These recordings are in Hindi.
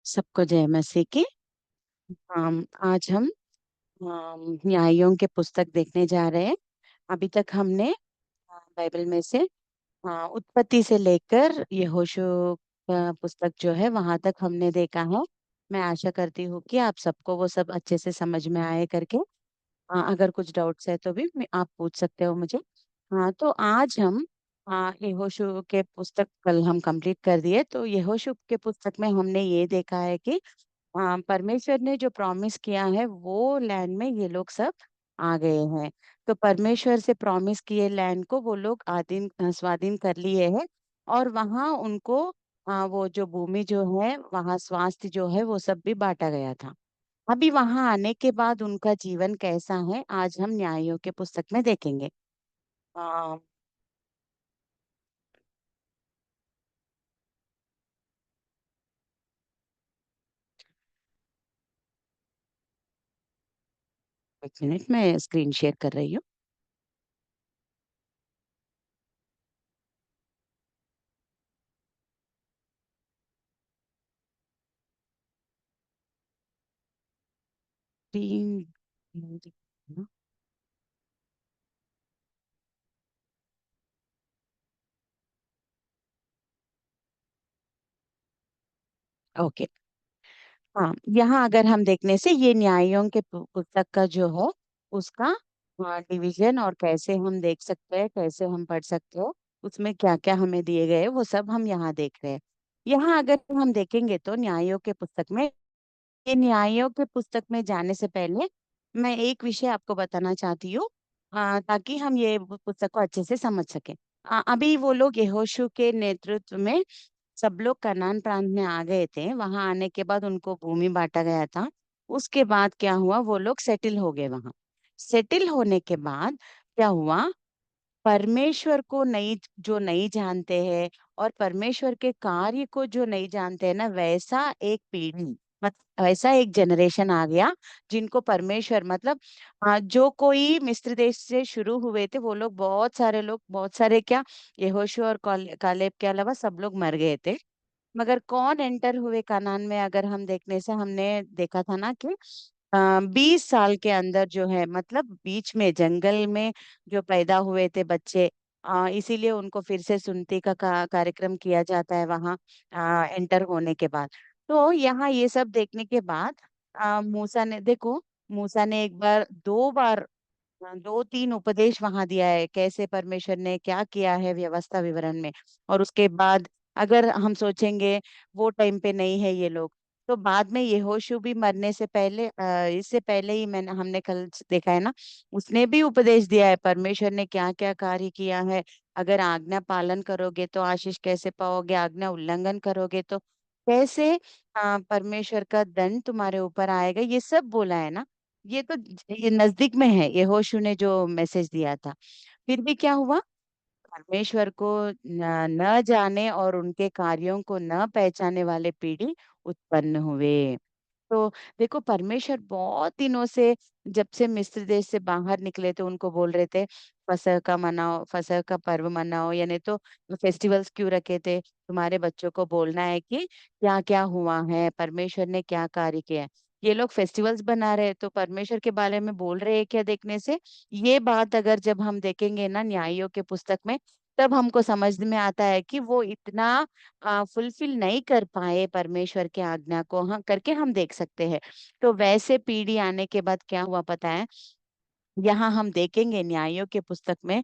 सबको जय मसीह की। आज हम न्यायों के पुस्तक देखने जा रहे हैं। अभी तक हमने बाइबल में से उत्पत्ति से लेकर यहोशू का पुस्तक जो है वहां तक हमने देखा है। मैं आशा करती हूँ कि आप सबको वो सब अच्छे से समझ में आए करके। अगर कुछ डाउट्स है तो भी आप पूछ सकते हो मुझे। हाँ, तो आज हम यहोशू के पुस्तक कल हम कंप्लीट कर दिए। तो यहोशू के पुस्तक में हमने ये देखा है कि हाँ, परमेश्वर ने जो प्रॉमिस किया है वो लैंड में ये लोग सब आ गए हैं। तो परमेश्वर से प्रॉमिस किए लैंड को वो लोग स्वाधीन कर लिए हैं। और वहाँ उनको वो जो भूमि जो है वहाँ स्वास्थ्य जो है वो सब भी बांटा गया था। अभी वहाँ आने के बाद उनका जीवन कैसा है आज हम न्यायों के पुस्तक में देखेंगे। आ, एक मिनट मैं स्क्रीन शेयर कर रही हूँ। स्क्रीन। ओके। हाँ, यहाँ अगर हम देखने से ये न्यायों के पुस्तक का जो है उसका डिवीजन और कैसे हम देख सकते हैं कैसे हम पढ़ सकते हो उसमें क्या क्या हमें दिए गए हैं, वो सब हम यहाँ देख रहे हैं। यहाँ अगर हम देखेंगे तो न्यायों के पुस्तक में ये न्यायों के पुस्तक में जाने से पहले मैं एक विषय आपको बताना चाहती हूँ। ताकि हम ये पुस्तक को अच्छे से समझ सकें। अभी वो लोग यहोशू के नेतृत्व में सब लोग कनान प्रांत में आ गए थे। वहां आने के बाद उनको भूमि बांटा गया था। उसके बाद क्या हुआ, वो लोग सेटिल हो गए वहां। सेटिल होने के बाद क्या हुआ, परमेश्वर को नहीं जानते हैं और परमेश्वर के कार्य को जो नहीं जानते हैं ना, वैसा एक पीढ़ी वैसा एक जनरेशन आ गया जिनको परमेश्वर मतलब जो कोई मिस्र देश से शुरू हुए थे वो लोग बहुत सारे क्या, यहोशू और कालेब के अलावा सब लोग मर गए थे। मगर कौन एंटर हुए कनान में, अगर हम देखने से हमने देखा था ना कि 20 साल के अंदर जो है मतलब बीच में जंगल में जो पैदा हुए थे बच्चे, इसीलिए उनको फिर से सुनती का कार्यक्रम किया जाता है वहाँ एंटर होने के बाद। तो यहाँ ये सब देखने के बाद मूसा ने देखो, मूसा ने एक बार दो बार दो तीन उपदेश वहां दिया है कैसे परमेश्वर ने क्या किया है व्यवस्था विवरण में। और उसके बाद अगर हम सोचेंगे वो टाइम पे नहीं है ये लोग, तो बाद में यहोशू भी मरने से पहले इससे पहले ही मैंने हमने कल देखा है ना, उसने भी उपदेश दिया है परमेश्वर ने क्या क्या कार्य किया है। अगर आज्ञा पालन करोगे तो आशीष कैसे पाओगे, आज्ञा उल्लंघन करोगे तो कैसे परमेश्वर का दंड तुम्हारे ऊपर आएगा, ये सब बोला है ना। ये तो ये नजदीक में है यहोशू ने जो मैसेज दिया था। फिर भी क्या हुआ, परमेश्वर को न जाने और उनके कार्यों को न पहचाने वाले पीढ़ी उत्पन्न हुए। तो देखो, परमेश्वर बहुत दिनों से जब से मिस्र देश से बाहर निकले थे उनको बोल रहे थे फसह का मनाओ, फसह का पर्व मनाओ, यानी तो फेस्टिवल्स क्यों रखे थे, तुम्हारे बच्चों को बोलना है कि क्या क्या हुआ है, परमेश्वर ने क्या कार्य किया है। ये लोग फेस्टिवल्स बना रहे हैं तो परमेश्वर के बारे में बोल रहे हैं क्या देखने से। ये बात अगर जब हम देखेंगे ना न्यायों के पुस्तक में, तब हमको समझ में आता है कि वो इतना फुलफिल नहीं कर पाए परमेश्वर के आज्ञा को, हाँ करके हम देख सकते हैं। तो वैसे पीढ़ी आने के बाद क्या हुआ पता है, यहाँ हम देखेंगे न्यायों के पुस्तक में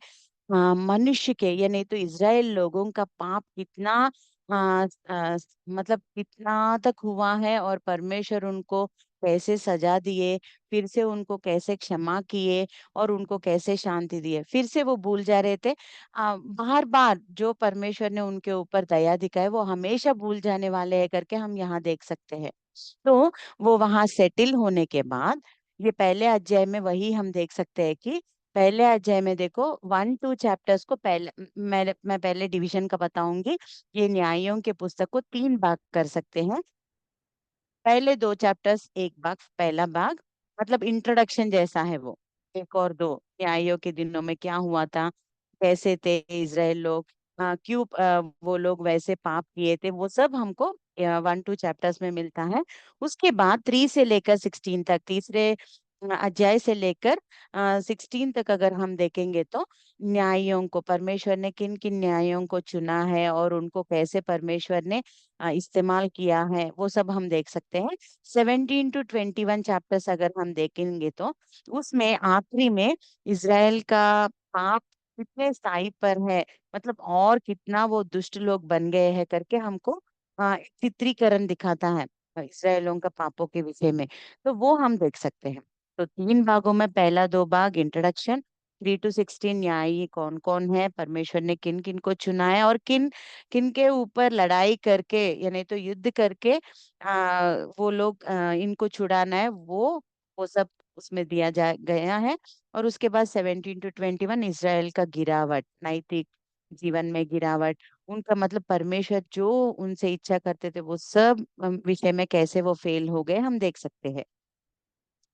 मनुष्य के यानी तो इज़राइल लोगों का पाप कितना मतलब कितना तक हुआ है और परमेश्वर उनको कैसे सजा दिए, फिर से उनको कैसे क्षमा किए और उनको कैसे शांति दिए, फिर से वो भूल जा रहे थे। बार बार जो परमेश्वर ने उनके ऊपर दया दिखाई वो हमेशा भूल जाने वाले हैं करके हम यहाँ देख सकते हैं। तो वो वहां सेटिल होने के बाद ये पहले अध्याय में वही हम देख सकते हैं कि पहले अध्याय में देखो 1-2 चैप्टर्स को पहले मैं पहले डिवीजन का बताऊंगी। ये न्यायों के पुस्तक को 3 भाग कर सकते हैं। पहले 2 चैप्टर्स एक भाग, पहला भाग मतलब इंट्रोडक्शन जैसा है वो, एक और दो न्यायों के दिनों में क्या हुआ था, कैसे थे इज़राइल लोग, क्यों वो लोग वैसे पाप किए थे, वो सब हमको 1-2 चैप्टर्स में मिलता है। उसके बाद 3 से लेकर 16 तक, तीसरे अध्याय से लेकर 16 तक अगर हम देखेंगे तो न्यायों को, परमेश्वर ने किन किन न्यायों को चुना है और उनको कैसे परमेश्वर ने इस्तेमाल किया है, वो सब हम देख सकते हैं। 17 to 21 चैप्टर्स अगर हम देखेंगे तो उसमें आखिरी में इसराइल का पाप कितने स्थाई पर है, मतलब और कितना वो दुष्ट लोग बन गए हैं करके हमको एक चित्रीकरण दिखाता है इसराइलों का पापों के विषय में। तो वो हम देख सकते हैं। तो 3 भागों में पहला 2 भाग इंट्रोडक्शन, 3 to 16 न्यायी कौन कौन है, परमेश्वर ने किन किन को चुना है और किन किन के ऊपर लड़ाई करके यानी तो युद्ध करके वो लोग इनको छुड़ाना है, वो सब उसमें दिया जा गया है। और उसके बाद 17 to 21 इसराइल का गिरावट, नैतिक जीवन में गिरावट, उनका मतलब परमेश्वर जो उनसे इच्छा करते थे वो सब विषय में कैसे वो फेल हो गए हम देख सकते हैं।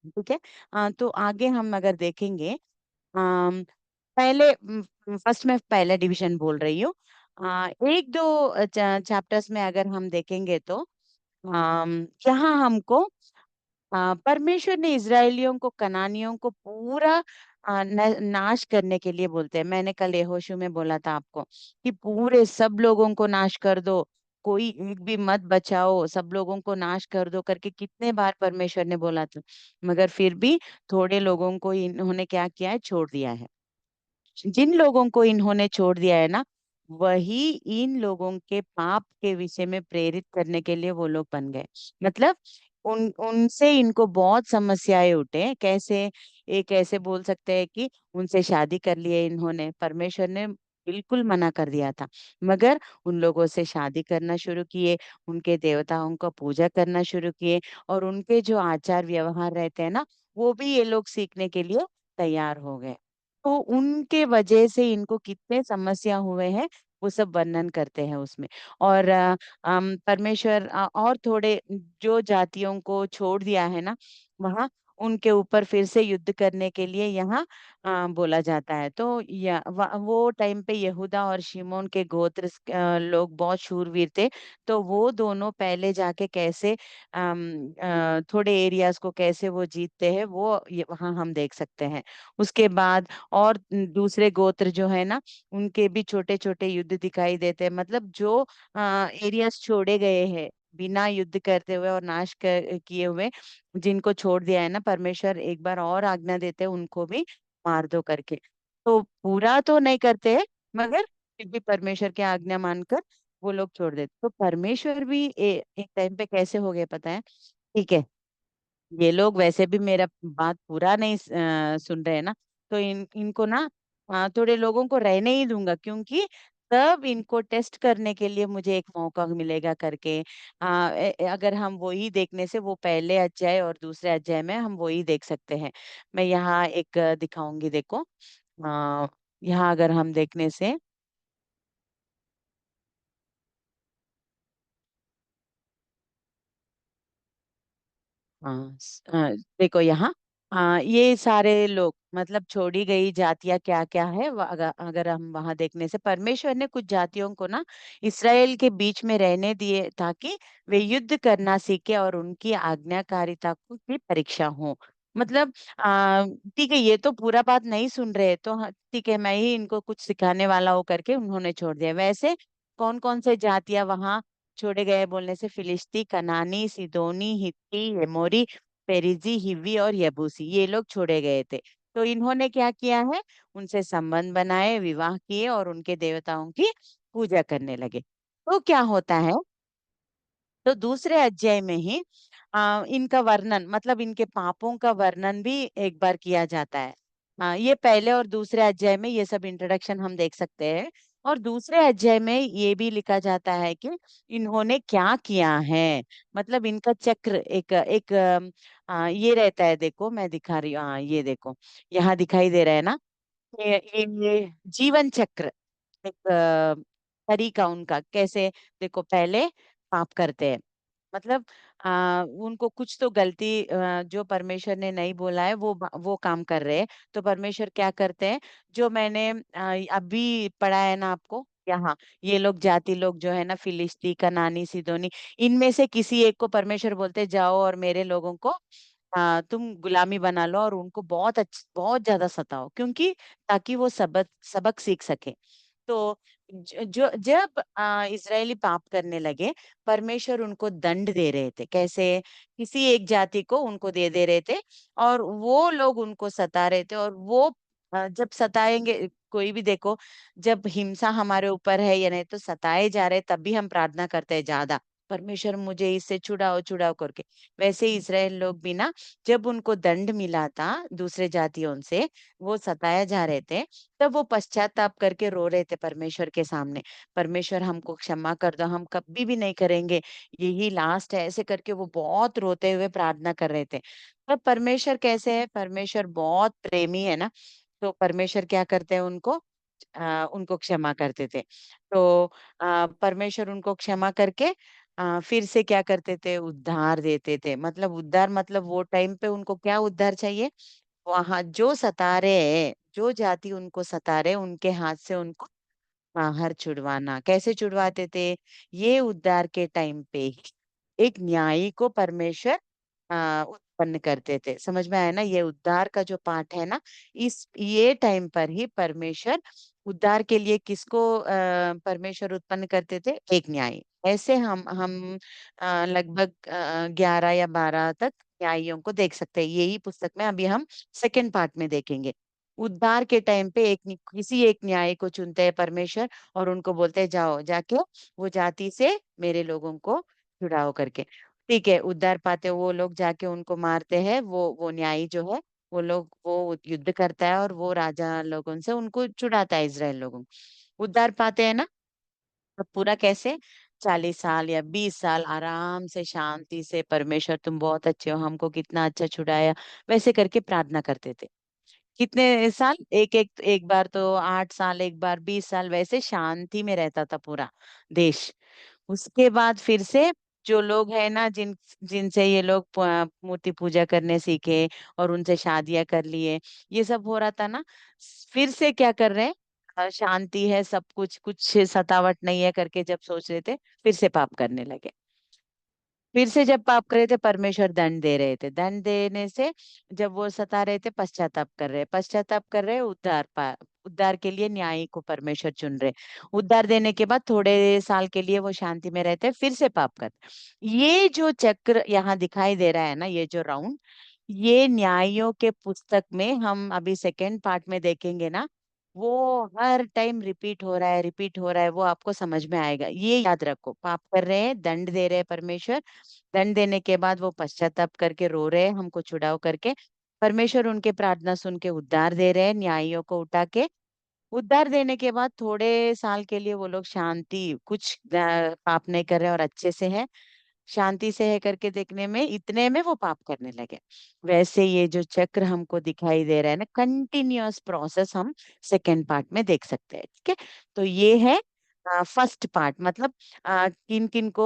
ठीक है। तो आगे हम अगर देखेंगे, अम, पहले फर्स्ट में पहला डिवीजन बोल रही हूँ। 1-2 चैप्टर्स में अगर हम देखेंगे तो यहाँ हमको परमेश्वर ने इजरायलियों को, कनानियों को पूरा नाश करने के लिए बोलते हैं। मैंने कल यहोशू में बोला था आपको कि पूरे सब लोगों को नाश कर दो, कोई एक भी मत बचाओ, सब लोगों को नाश कर दो करके कितने बार परमेश्वर ने बोला था। मगर फिर भी थोड़े लोगों को इन्होंने क्या किया है, छोड़ दिया है। जिन लोगों को इन्होंने छोड़ दिया है ना, वही इन लोगों के पाप के विषय में प्रेरित करने के लिए वो लोग बन गए। मतलब उनसे इनको बहुत समस्याएं उठे। कैसे? एक ऐसे बोल सकते हैं कि उनसे शादी कर लिए इन्होंने, परमेश्वर ने बिल्कुल मना कर दिया था, मगर उन लोगों से शादी करना शुरू किए, उनके देवताओं का पूजा करना शुरू किए, और उनके जो आचार व्यवहार रहते हैं ना, वो भी ये लोग सीखने के लिए तैयार हो गए। तो उनके वजह से इनको कितने समस्या हुए हैं वो सब वर्णन करते हैं उसमें। और परमेश्वर और थोड़े जो जातियों को छोड़ दिया है ना, वहाँ उनके ऊपर फिर से युद्ध करने के लिए यहाँ बोला जाता है। तो वो टाइम पे यहूदा और शिमोन के गोत्र लोग बहुत शूरवीर थे। तो वो दोनों पहले जाके कैसे थोड़े एरियाज को कैसे वो जीतते हैं, वो वहाँ हम देख सकते हैं। उसके बाद और दूसरे गोत्र जो है ना, उनके भी छोटे छोटे युद्ध दिखाई देते हैं। मतलब जो एरियाज छोड़े गए हैं बिना युद्ध करते हुए और नाश किए हुए, जिनको छोड़ दिया है ना, परमेश्वर एक बार और आज्ञा देते हैं उनको भी मार दो करके। तो पूरा तो नहीं करते हैं, मगर फिर भी परमेश्वर की आज्ञा मानकर वो लोग छोड़ देते। तो परमेश्वर भी एक टाइम पे कैसे हो गए पता है? ठीक है, ये लोग वैसे भी मेरा बात पूरा नहीं सुन रहे हैं ना, तो इनको ना थोड़े लोगों को रहने ही दूंगा, क्योंकि तब इनको टेस्ट करने के लिए मुझे एक मौका मिलेगा करके। अगर हम वही देखने से, वो पहले अध्याय और दूसरे अध्याय में हम वही देख सकते हैं। मैं यहाँ एक दिखाऊंगी, देखो। यहाँ अगर हम देखने से, हाँ देखो यहाँ, ये सारे लोग मतलब छोड़ी गई जातियां क्या क्या है, अगर हम वहां देखने से, परमेश्वर ने कुछ जातियों को ना इसराइल के बीच में रहने दिए ताकि वे युद्ध करना सीखे और उनकी आज्ञाकारिता की परीक्षा हो। मतलब ठीक है, ये तो पूरा बात नहीं सुन रहे, तो हाँ, ठीक है, मैं ही इनको कुछ सिखाने वाला हो करके उन्होंने छोड़ दिया। वैसे कौन कौन से जातियां वहां छोड़े गए बोलने से, फिलिस्ती, कनानी, सिदोनी, हित्ती, एमोरी, पेरिजी, हिव्वी और यबूसी, ये लोग छोड़े गए थे। तो इन्होंने क्या किया है, उनसे संबंध बनाए, विवाह किए और उनके देवताओं की पूजा करने लगे। तो क्या होता है, तो दूसरे अध्याय में ही इनका वर्णन, मतलब इनके पापों का वर्णन भी एक बार किया जाता है। ये पहले और दूसरे अध्याय में ये सब इंट्रोडक्शन हम देख सकते हैं। और दूसरे अध्याय में ये भी लिखा जाता है कि इन्होंने क्या किया है, मतलब इनका चक्र एक एक ये रहता है। देखो मैं दिखा रही हूँ, ये देखो, यहाँ दिखाई दे रहा है ना, ये जीवन चक्र, एक तरीका उनका कैसे। देखो पहले पाप करते हैं, मतलब उनको कुछ तो गलती, जो परमेश्वर ने नहीं बोला है वो काम कर रहे हैं। तो परमेश्वर क्या करते हैं, जो मैंने अभी पढ़ा है ना आपको, यहाँ ये लोग जाति लोग जो है ना, फिलिस्ती, कनानी, सिदोनी, इनमें से किसी एक को परमेश्वर बोलते जाओ और मेरे लोगों को तुम गुलामी बना लो और उनको बहुत ज्यादा सताओ, क्योंकि ताकि वो सबक सबक सीख सके। तो जो जब इजरायली पाप करने लगे, परमेश्वर उनको दंड दे रहे थे। कैसे? किसी एक जाति को उनको दे रहे थे, और वो लोग उनको सता रहे थे। और वो जब सताएंगे, कोई भी देखो, जब हिंसा हमारे ऊपर है या नहीं तो सताए जा रहे, तब भी हम प्रार्थना करते हैं ज्यादा, परमेश्वर मुझे इससे छुड़ाओ छुड़ाओ करके। वैसे ही इजराइल लोग भी ना, जब उनको दंड मिला था दूसरे जातियों से, वो सताया जा रहे थे, तब वो पश्चाताप करके रो रहे थे परमेश्वर के सामने, परमेश्वर हमको क्षमा कर दो, हम कभी भी नहीं करेंगे, यही लास्ट है, ऐसे करके वो बहुत रोते हुए प्रार्थना कर रहे थे। तब परमेश्वर कैसे है? परमेश्वर बहुत प्रेमी है ना, तो परमेश्वर क्या करते हैं, उनको क्षमा करते थे। तो परमेश्वर उनको क्षमा करके फिर से क्या करते थे, उद्धार देते थे। मतलब उद्धार, मतलब वो टाइम पे उनको क्या उद्धार चाहिए, वहां जो सता रहे हैं, जो जाति उनको सता रहे, उनके हाथ से उनको बाहर छुड़वाना। कैसे छुड़वाते थे? ये उद्धार के टाइम पे ही एक न्यायी को परमेश्वर उत्पन्न करते थे। समझ में आया ना? ये उद्धार का जो पाठ है ना, इस ये टाइम पर ही परमेश्वर उद्धार के लिए किसको परमेश्वर उत्पन्न करते थे? एक न्यायी। ऐसे हम लगभग 11 या 12 तक न्यायियों को देख सकते हैं। यही पुस्तक में अभी हम सेकंड पार्ट में देखेंगे। उद्धार के टाइम पे किसी एक न्याय को चुनते हैं परमेश्वर, और उनको बोलते हैं जाओ जाके वो जाति से मेरे लोगों को छुड़ाओ करके। ठीक है, उद्धार पाते वो लोग जाके उनको मारते हैं, वो न्यायी जो है, वो युद्ध करता है और वो राजा लोगों से उनको छुड़ाता है, इजराइल लोगों को। उद्धार पाते हैं ना, अब पूरा कैसे? 40 साल या 20 साल आराम से शांति से, परमेश्वर तुम बहुत अच्छे हो, हमको कितना अच्छा छुड़ाया, वैसे करके प्रार्थना करते थे। कितने साल? एक एक एक बार तो 8 साल, एक बार 20 साल, वैसे शांति में रहता था पूरा देश। उसके बाद फिर से जो लोग है ना, जिनसे ये लोग मूर्ति पूजा करने सीखे और उनसे शादियां कर लिए, ये सब हो रहा था ना, फिर से क्या कर रहे हैं, शांति है, सब कुछ सतावट नहीं है करके जब सोच रहे थे, फिर से पाप करने लगे। फिर से जब पाप कर रहे थे, परमेश्वर दंड दे रहे थे। दंड देने से जब वो सता रहे थे, पश्चाताप कर रहे, उद्धार के लिए न्यायी को परमेश्वर चुन रहे। उद्धार देने के बाद थोड़े साल के लिए वो शांति में रहते, फिर से पाप करते। ये जो चक्र यहाँ दिखाई दे रहा है ना, ये जो राउंड, ये न्याइयों के पुस्तक में हम अभी सेकेंड पार्ट में देखेंगे ना, वो हर टाइम रिपीट हो रहा है, रिपीट हो रहा है, वो आपको समझ में आएगा। ये याद रखो, पाप कर रहे हैं, दंड दे रहे हैं परमेश्वर, दंड देने के बाद वो पश्चाताप करके रो रहे हैं हमको छुड़ाओ करके, परमेश्वर उनके प्रार्थना सुन के उद्धार दे रहे हैं न्यायियों को उठा के। उद्धार देने के बाद थोड़े साल के लिए वो लोग शांति, कुछ पाप नहीं कर रहे और अच्छे से है, शांति से है करके देखने में, इतने में वो पाप करने लगे। वैसे ये जो चक्र हमको दिखाई दे रहा है ना, कंटिन्यूअस प्रोसेस हम सेकेंड पार्ट में देख सकते हैं। ठीक है, तो ये है फर्स्ट पार्ट, मतलब किन किन को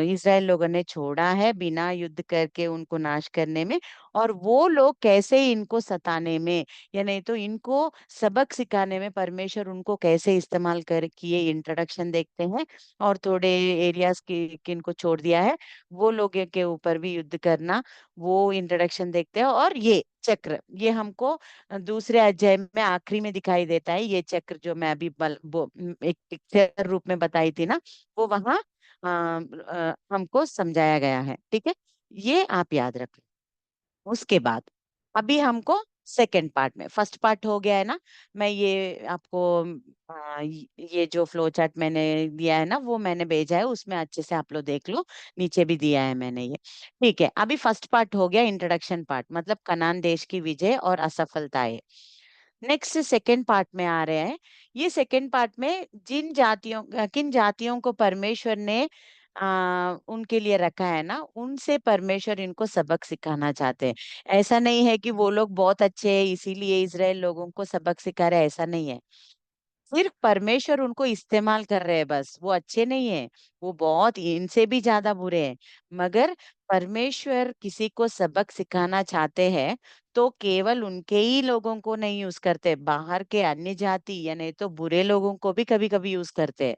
इसराइल लोगों ने छोड़ा है बिना युद्ध करके उनको नाश करने में, और वो लोग कैसे इनको सताने में या नहीं तो इनको सबक सिखाने में परमेश्वर उनको कैसे इस्तेमाल कर किए, इंट्रोडक्शन देखते हैं। और थोड़े एरियाज की किन को छोड़ दिया है, वो लोगों के ऊपर भी युद्ध करना, वो इंट्रोडक्शन देखते हैं। और ये चक्र, ये हमको दूसरे अध्याय में आखिरी में दिखाई देता है। ये चक्र जो मैं अभी एक पिक्चर रूप में बताई थी ना, वो वहां हमको समझाया गया है। ठीक है, ये आप याद रख लो। उसके बाद अभी हमको सेकंड पार्ट में, फर्स्ट पार्ट हो गया है ना, मैं ये आपको ये जो फ्लो चार्ट मैंने दिया है ना, वो मैंने भेजा है, उसमें अच्छे से आप लोग देख लो, नीचे भी दिया है मैंने ये। ठीक है, अभी फर्स्ट पार्ट हो गया, इंट्रोडक्शन पार्ट, मतलब कनान देश की विजय और असफलताएं। नेक्स्ट सेकंड पार्ट में आ रहे हैं। ये सेकंड पार्ट में किन जातियों को परमेश्वर ने उनके लिए रखा है ना, उनसे परमेश्वर इनको सबक सिखाना चाहते हैं। ऐसा नहीं है कि वो लोग बहुत अच्छे हैं इसीलिए इसराइल लोगों को सबक सिखा रहे हैं, ऐसा नहीं है। सिर्फ परमेश्वर उनको इस्तेमाल कर रहे हैं, बस वो अच्छे नहीं है, वो बहुत इनसे भी ज्यादा बुरे हैं। मगर परमेश्वर किसी को सबक सिखाना चाहते हैं, तो केवल उनके ही लोगों को नहीं यूज करते, बाहर के अन्य जाति या नहीं तो बुरे लोगों को भी कभी कभी यूज करते हैं।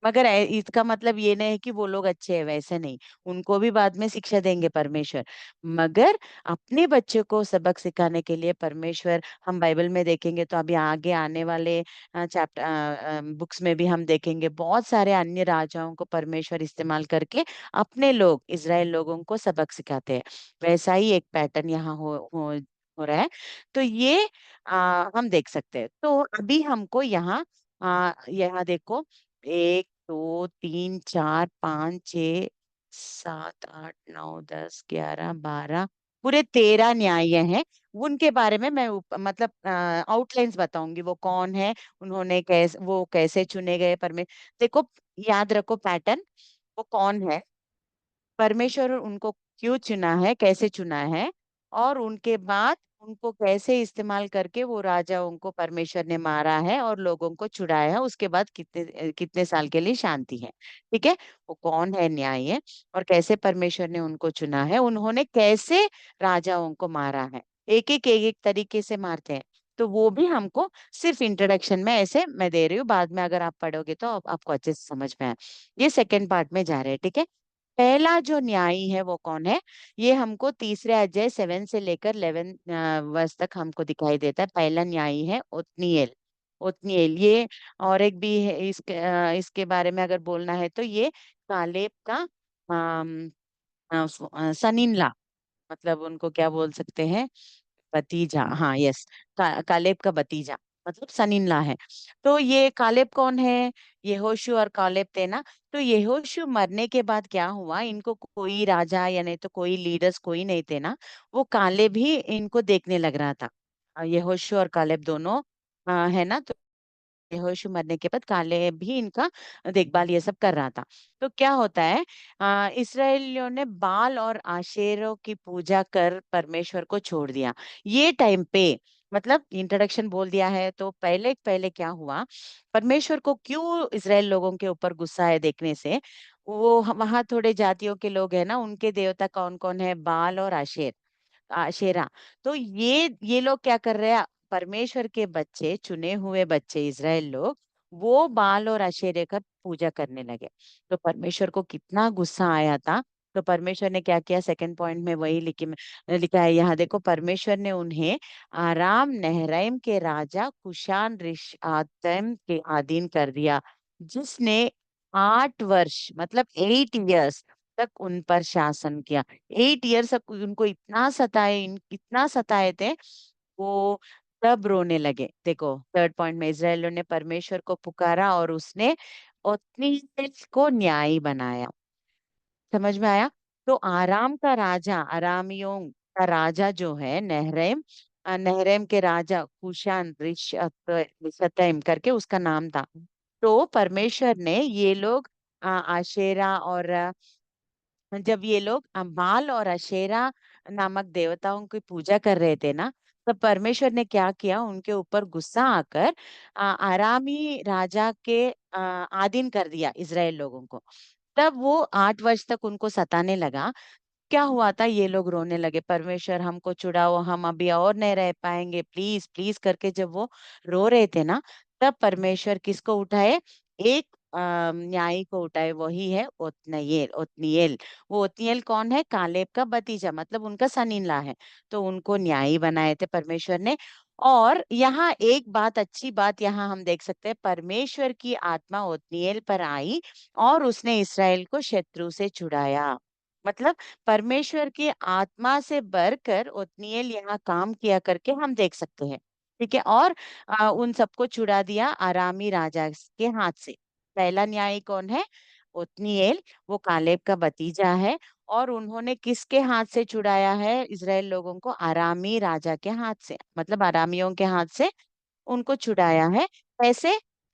मगर इसका मतलब ये नहीं है कि वो लोग अच्छे हैं, वैसे नहीं। उनको भी बाद में शिक्षा देंगे परमेश्वर। मगर अपने बच्चों को सबक सिखाने के लिए परमेश्वर, हम बाइबल में देखेंगे तो अभी आगे आने वाले चैप्टर बुक्स में भी हम देखेंगे बहुत सारे अन्य राजाओं को परमेश्वर इस्तेमाल करके अपने लोग इसराइल लोगों को सबक सिखाते हैं। वैसा ही एक पैटर्न यहाँ हो रहा है। तो ये हम देख सकते हैं। तो अभी हमको यहाँ देखो, 1 2 3 4 5 6 7 8 9 10 11 12, पूरे 13 न्याय हैं। उनके बारे में मैं मतलब आउटलाइंस बताऊंगी, वो कौन है, उन्होंने वो कैसे चुने गए देखो, याद रखो पैटर्न, वो कौन है, परमेश्वर उनको क्यों चुना है, कैसे चुना है, और उनके बाद उनको कैसे इस्तेमाल करके वो राजाओं को परमेश्वर ने मारा है और लोगों को छुड़ाया है, उसके बाद कितने कितने साल के लिए शांति है। ठीक है, वो कौन है, न्याय है, और कैसे परमेश्वर ने उनको चुना है, उन्होंने कैसे राजाओं को मारा है, एक एक तरीके से मारते हैं। तो वो भी हमको सिर्फ इंट्रोडक्शन में ऐसे मैं दे रही हूँ, बाद में अगर आप पढ़ोगे तो आपको अच्छे से समझ में आए। ये सेकंड पार्ट में जा रहे हैं, ठीक है। पहला जो न्यायी है वो कौन है, ये हमको तीसरे अध्याय 7 से लेकर 11 वर्ष तक हमको दिखाई देता है। पहला न्यायी है ओत्निएल। ओत्निएल ये, और एक भी है इसके बारे में अगर बोलना है तो ये कालेब का सनीनला, मतलब उनको क्या बोल सकते हैं, भतीजा, हाँ यस, कालेब का भतीजा, मतलब सनीनला है। तो ये कालेब कौन है, यहोशू और कालेब थे ना। तो यहोशू मरने के बाद क्या हुआ, इनको कोई राजा या नहीं तो कोई लीडर्स कोई नहीं थे ना, वो कालेब ही इनको देखने लग रहा था। यहोशू और कालेब दोनों है ना। तो यहोशू मरने के बाद कालेब भी इनका देखभाल ये सब कर रहा था। तो क्या होता है, इसराइलियों ने बाल और आशेरों की पूजा कर परमेश्वर को छोड़ दिया। ये टाइम पे, मतलब इंट्रोडक्शन बोल दिया है, तो पहले पहले क्या हुआ, परमेश्वर को क्यों इसराइल लोगों के ऊपर गुस्सा है देखने से, वो वहां थोड़े जातियों के लोग हैं ना, उनके देवता कौन कौन है, बाल और आशेरा। तो ये लोग क्या कर रहे हैं, परमेश्वर के बच्चे, चुने हुए बच्चे इसराइल लोग, वो बाल और आशेरे का पूजा करने लगे। तो परमेश्वर को कितना गुस्सा आया था। तो परमेश्वर ने क्या किया, सेकंड पॉइंट में वही लिखा है यहाँ देखो, परमेश्वर ने उन्हें आराम नहरैम के राजा कुशान रिशआतैम के अधीन कर दिया, जिसने 8 वर्ष मतलब 8 इयर्स तक उन पर शासन किया। 8 इयर्स उनको इतना सताए थे, वो तब रोने लगे। देखो थर्ड पॉइंट में, इजरायलियों ने परमेश्वर को पुकारा और उसने ओत्नीएल को न्यायी बनाया। समझ में आया। तो आराम का राजा, अरामियों का राजा जो है नहरेम, नहरेम के राजा कुशान रिशतैम करके उसका नाम था। तो परमेश्वर ने ये लोग आशेरा और जब ये लोग बाल और अशेरा नामक देवताओं की पूजा कर रहे थे ना, तब परमेश्वर ने क्या किया, उनके ऊपर गुस्सा आकर आरामी राजा के अधीन कर दिया इसराइल लोगों को। तब वो 8 वर्ष तक उनको सताने लगा। क्या हुआ था, ये लोग रोने लगे, परमेश्वर हमको छुड़ाओ, हम अभी और नहीं रह पाएंगे, प्लीज प्लीज करके जब वो रो रहे थे ना, तब परमेश्वर किसको उठाए, एक न्यायी को उठाए, वही है ओत्निएल। वो ओत्निएल कौन है, कालेब का भतीजा, मतलब उनका सन इन ला है। तो उनको न्यायी बनाए थे परमेश्वर ने। और यहाँ एक बात, अच्छी बात यहाँ हम देख सकते हैं, परमेश्वर की आत्मा ओत्निएल पर आई और उसने इसराइल को शत्रु से छुड़ाया। मतलब परमेश्वर की आत्मा से बढ़कर ओत्निएल यहाँ काम किया करके हम देख सकते हैं। ठीक है, और उन सबको छुड़ा दिया आरामी राजा के हाथ से। पहला न्यायी कौन है, ओत्निएल, वो कालेब का भतीजा है। और उन्होंने किसके हाथ से छुड़ाया है इसराइल लोगों को, आरामी राजा के हाथ से, मतलब आरामियों के हाथ से उनको छुड़ाया है। कैसे,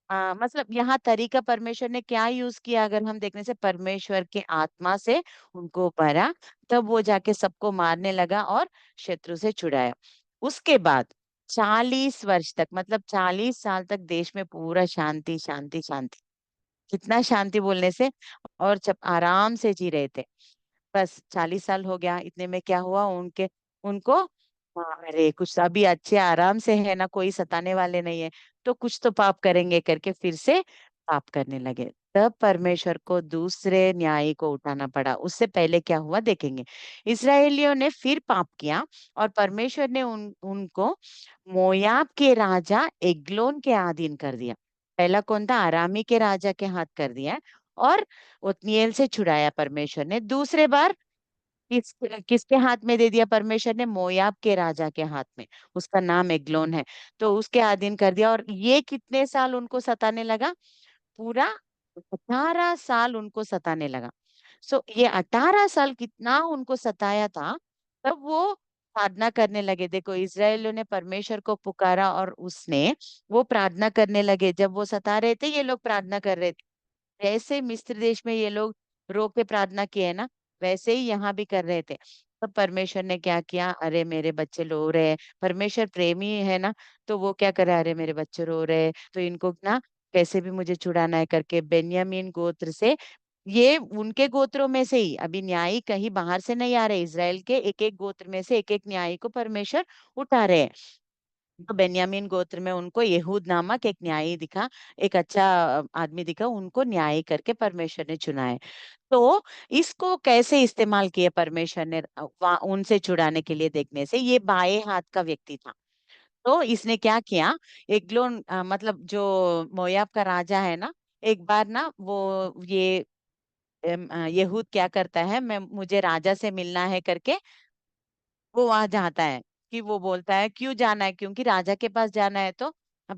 मतलब यहाँ तरीका परमेश्वर ने क्या यूज किया, अगर हम देखने से, परमेश्वर के आत्मा से उनको भरा, तब वो जाके सबको मारने लगा और शत्रु से छुड़ाया। उसके बाद 40 वर्ष तक, मतलब 40 साल तक देश में पूरा शांति शांति शांति। कितना शांति बोलने से, और जब आराम से जी रहे थे। बस 40 साल हो गया, इतने में क्या हुआ, उनको हाँ, अरे कुछ अभी अच्छे आराम से है ना, कोई सताने वाले नहीं है, तो कुछ तो पाप करेंगे करके फिर से पाप करने लगे। तब परमेश्वर को दूसरे न्यायी को उठाना पड़ा। उससे पहले क्या हुआ देखेंगे। इसराइलियों ने फिर पाप किया और परमेश्वर ने उनको मोयाब के राजा एग्लोन के अधीन कर दिया। पहला कौन था? अरामी के राजा के हाथ कर दिया। और ओत्नीएल से छुड़ाया परमेश्वर ने। दूसरे बार किस किसके हाथ में दे दिया परमेश्वर ने? मोयाब के राजा के हाथ में। उसका नाम एग्लोन है। तो उसके अधीन कर दिया। और ये कितने साल उनको सताने लगा? पूरा 18 साल उनको सताने लगा। ये 18 साल कितना उनको सताया था। तब वो प्रार्थना करने लगे। देखो, इस्राएलियों ने परमेश्वर को पुकारा और उसने वो प्रार्थना करने लगे। जब वो सता रहे थे, ये लोग प्रार्थना कर रहे थे। जैसे मिस्र देश में ये लोग रो के प्रार्थना किए ना, वैसे ही यहाँ भी कर रहे थे। तब परमेश्वर ने क्या किया? अरे मेरे बच्चे रो रहे हैं। परमेश्वर प्रेमी है ना, तो वो क्या करे? अरे मेरे बच्चे रो रहे हैं, तो इनको ना कैसे भी मुझे छुड़ाना है करके बेन्यामीन गोत्र से, ये उनके गोत्रों में से ही, अभी न्यायी कहीं बाहर से नहीं आ रहे, इज़राइल के एक एक गोत्र में से एक एक न्यायी को परमेश्वर उठा रहे हैं। तो बेन्यामीन गोत्र में उनको यहूद नामक एक न्यायी दिखा, एक अच्छा आदमी दिखा, उनको न्यायी करके परमेश्वर ने चुना है। तो इसको कैसे इस्तेमाल किया परमेश्वर ने उनसे छुड़ाने के लिए? देखने से ये बाएं हाथ का व्यक्ति था। तो इसने क्या किया? एग्लोन मतलब जो मोयाब का राजा है ना, एक बार ना वो ये यहूद क्या करता है, मैं मुझे राजा से मिलना है करके वो वहां जाता है। कि वो बोलता है क्यों जाना है, क्योंकि राजा के पास जाना है तो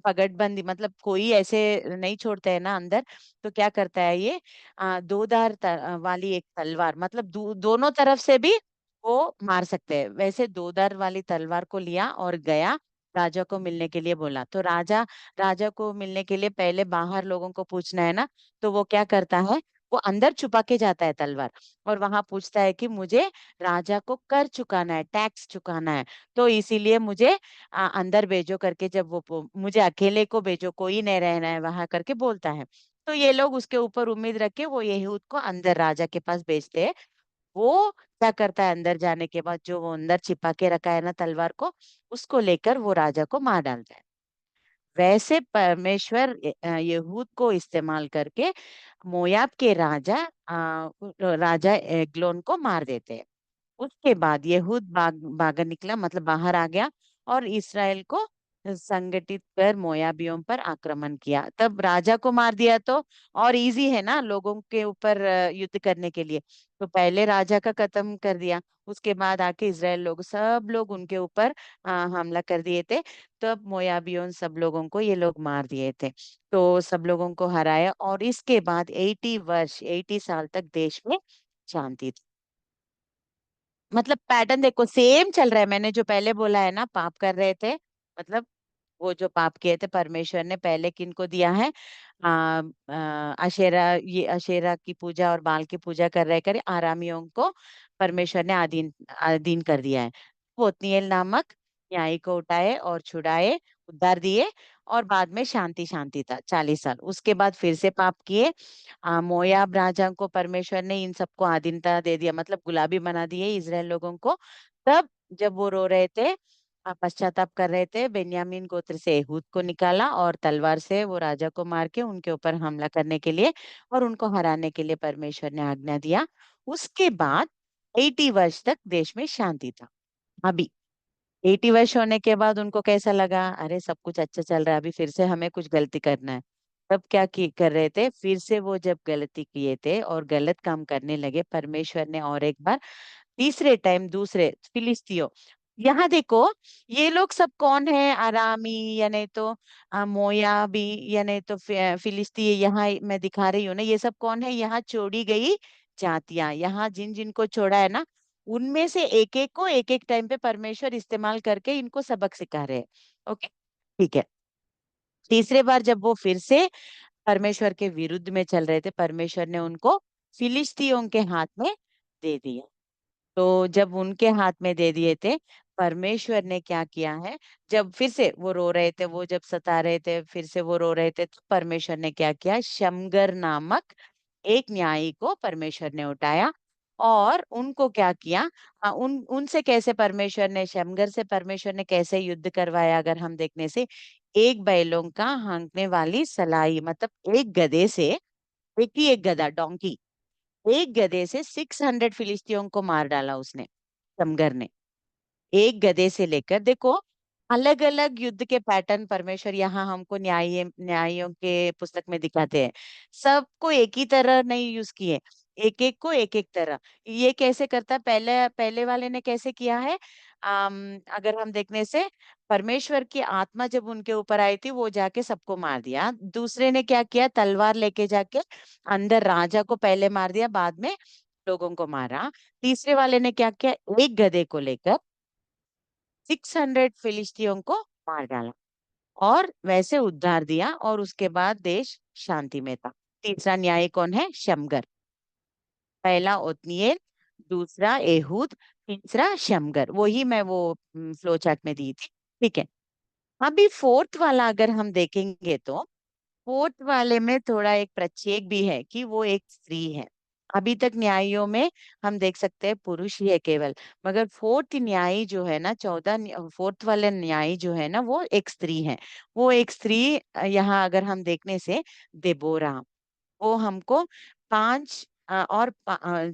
पगडबंदी, मतलब कोई ऐसे नहीं छोड़ते हैं ना अंदर। तो क्या करता है ये, दो धार वाली एक तलवार, मतलब दोनों तरफ से भी वो मार सकते हैं, वैसे दो धार वाली तलवार को लिया और गया राजा को मिलने के लिए। बोला तो राजा, राजा को मिलने के लिए पहले बाहर लोगों को पूछना है ना, तो वो क्या करता है, वो अंदर छुपा के जाता है तलवार। और वहां पूछता है कि मुझे राजा को कर चुकाना है, टैक्स चुकाना है, तो इसीलिए मुझे अंदर भेजो करके, जब वो मुझे अकेले को भेजो, कोई नहीं रहना है वहां करके बोलता है। तो ये लोग उसके ऊपर उम्मीद रख के वो यहूद को अंदर राजा के पास भेजते हैं। वो क्या करता है, अंदर जाने के बाद जो वो अंदर छिपा के रखा है ना तलवार को, उसको लेकर वो राजा को मार डालता है। वैसे परमेश्वर यहूद को इस्तेमाल करके मोयाब के राजा एग्लोन को मार देते हैं। उसके बाद यहूद भाग निकला, मतलब बाहर आ गया, और इसराइल को संगठित कर मोयाबियों पर आक्रमण किया। तब राजा को मार दिया तो और इजी है ना लोगों के ऊपर युद्ध करने के लिए। तो पहले राजा का खत्म कर दिया, उसके बाद आके इसराइल लोग सब लोग उनके ऊपर हमला कर दिए थे। तब मोयाबियों सब लोगों को ये लोग मार दिए थे। तो सब लोगों को हराया और इसके बाद 80 वर्ष, 80 साल तक देश में शांति थी। मतलब पैटर्न देखो सेम चल रहा है। मैंने जो पहले बोला है ना, पाप कर रहे थे, मतलब वो जो पाप किए थे, परमेश्वर ने पहले किनको दिया है? अशेरा, ये अशेरा की पूजा और बाल की पूजा कर रहे करे आरामियों को परमेश्वर ने अधीन अधीन कर दिया है। वो ओत्नीएल नामक न्यायी को उठाए और छुड़ाए, उद्धार दिए। और बाद में शांति शांति था 40 साल। उसके बाद फिर से पाप किए। मोयाब राजा को परमेश्वर ने इन सबको अधीनता दे दिया, मतलब गुलाबी बना दिए इसराइल लोगों को। तब जब वो रो रहे थे, पश्चाताप कर रहे थे, बेन्यामीन गोत्र से एहूद को निकाला और तलवार से वो राजा को मार के उनके ऊपर हमला करने के लिए और उनको हराने के लिए परमेश्वर ने आज्ञा दिया। उसके बाद 80 वर्ष तक देश में शांति था। अभी 80 वर्ष होने के बाद उनको कैसा लगा? अरे सब कुछ अच्छा चल रहा है, अभी फिर से हमें कुछ गलती करना है। तब क्या कर रहे थे? फिर से वो जब गलती किए थे और गलत काम करने लगे, परमेश्वर ने और एक बार तीसरे टाइम दूसरे फिलिस्तियों, यहाँ देखो, ये लोग सब कौन है? अरामी, या नहीं तो मोयाबी, या नहीं तो फिलिस्ती। यहाँ मैं दिखा रही हूँ ना, ये सब कौन है? यहाँ छोड़ी गई जातियां। यहाँ जिन जिन को छोड़ा है ना, उनमें से एक एक को एक एक टाइम पे परमेश्वर इस्तेमाल करके इनको सबक सिखा रहे हैं। ओके, ठीक है। तीसरे बार जब वो फिर से परमेश्वर के विरुद्ध में चल रहे थे, परमेश्वर ने उनको फिलिस्तियों के हाथ में दे दिया। तो जब उनके हाथ में दे दिए थे, परमेश्वर ने क्या किया है? जब फिर से वो रो रहे थे, वो जब सता रहे थे, फिर से वो रो रहे थे, तो परमेश्वर ने क्या किया? शमगर नामक एक न्यायी को परमेश्वर ने उठाया और उनको क्या किया, उन उनसे कैसे परमेश्वर ने, शमगर से परमेश्वर ने कैसे युद्ध करवाया, अगर हम देखने से, एक बैलों का हाँकने वाली सलाई, मतलब एक गधे से, एक ही एक गधा, डोंकी, एक गधे से 600 फिलिस्तीयों को मार डाला उसने, समगर ने। एक गधे से लेकर, देखो, अलग अलग युद्ध के पैटर्न परमेश्वर यहाँ हमको न्यायों के पुस्तक में दिखाते हैं। सबको एक ही तरह नहीं यूज किए, एक एक को एक एक तरह। ये कैसे करता है, पहले पहले वाले ने कैसे किया है, अगर हम देखने से, परमेश्वर की आत्मा जब उनके ऊपर आई थी, वो जाके सबको मार दिया। दूसरे ने क्या किया, तलवार लेके जाके अंदर राजा को पहले मार दिया, बाद में लोगों को मारा। तीसरे वाले ने क्या किया, एक गधे को लेकर 600 फिलिस्तीयों को मार डाला और वैसे उद्धार दिया, और उसके बाद देश शांति में था। तीसरा न्याय कौन है, शमगर। पहला ओत्निएल, दूसरा एहूद, तीसरा शमगर। वही मैं वो फ्लो चार्ट में दी थी। ठीक है। अभी फोर्थ वाला अगर हम देखेंगे तो फोर्थ वाले में थोड़ा एक प्रत्येक भी है कि वो एक स्त्री है। अभी तक न्यायियों में हम देख सकते हैं पुरुष ही है केवल, मगर फोर्थ न्यायी जो है ना, फोर्थ वाले न्यायी जो है ना, वो एक स्त्री है। वो एक स्त्री, यहाँ अगर हम देखने से, देबोरा, वो हमको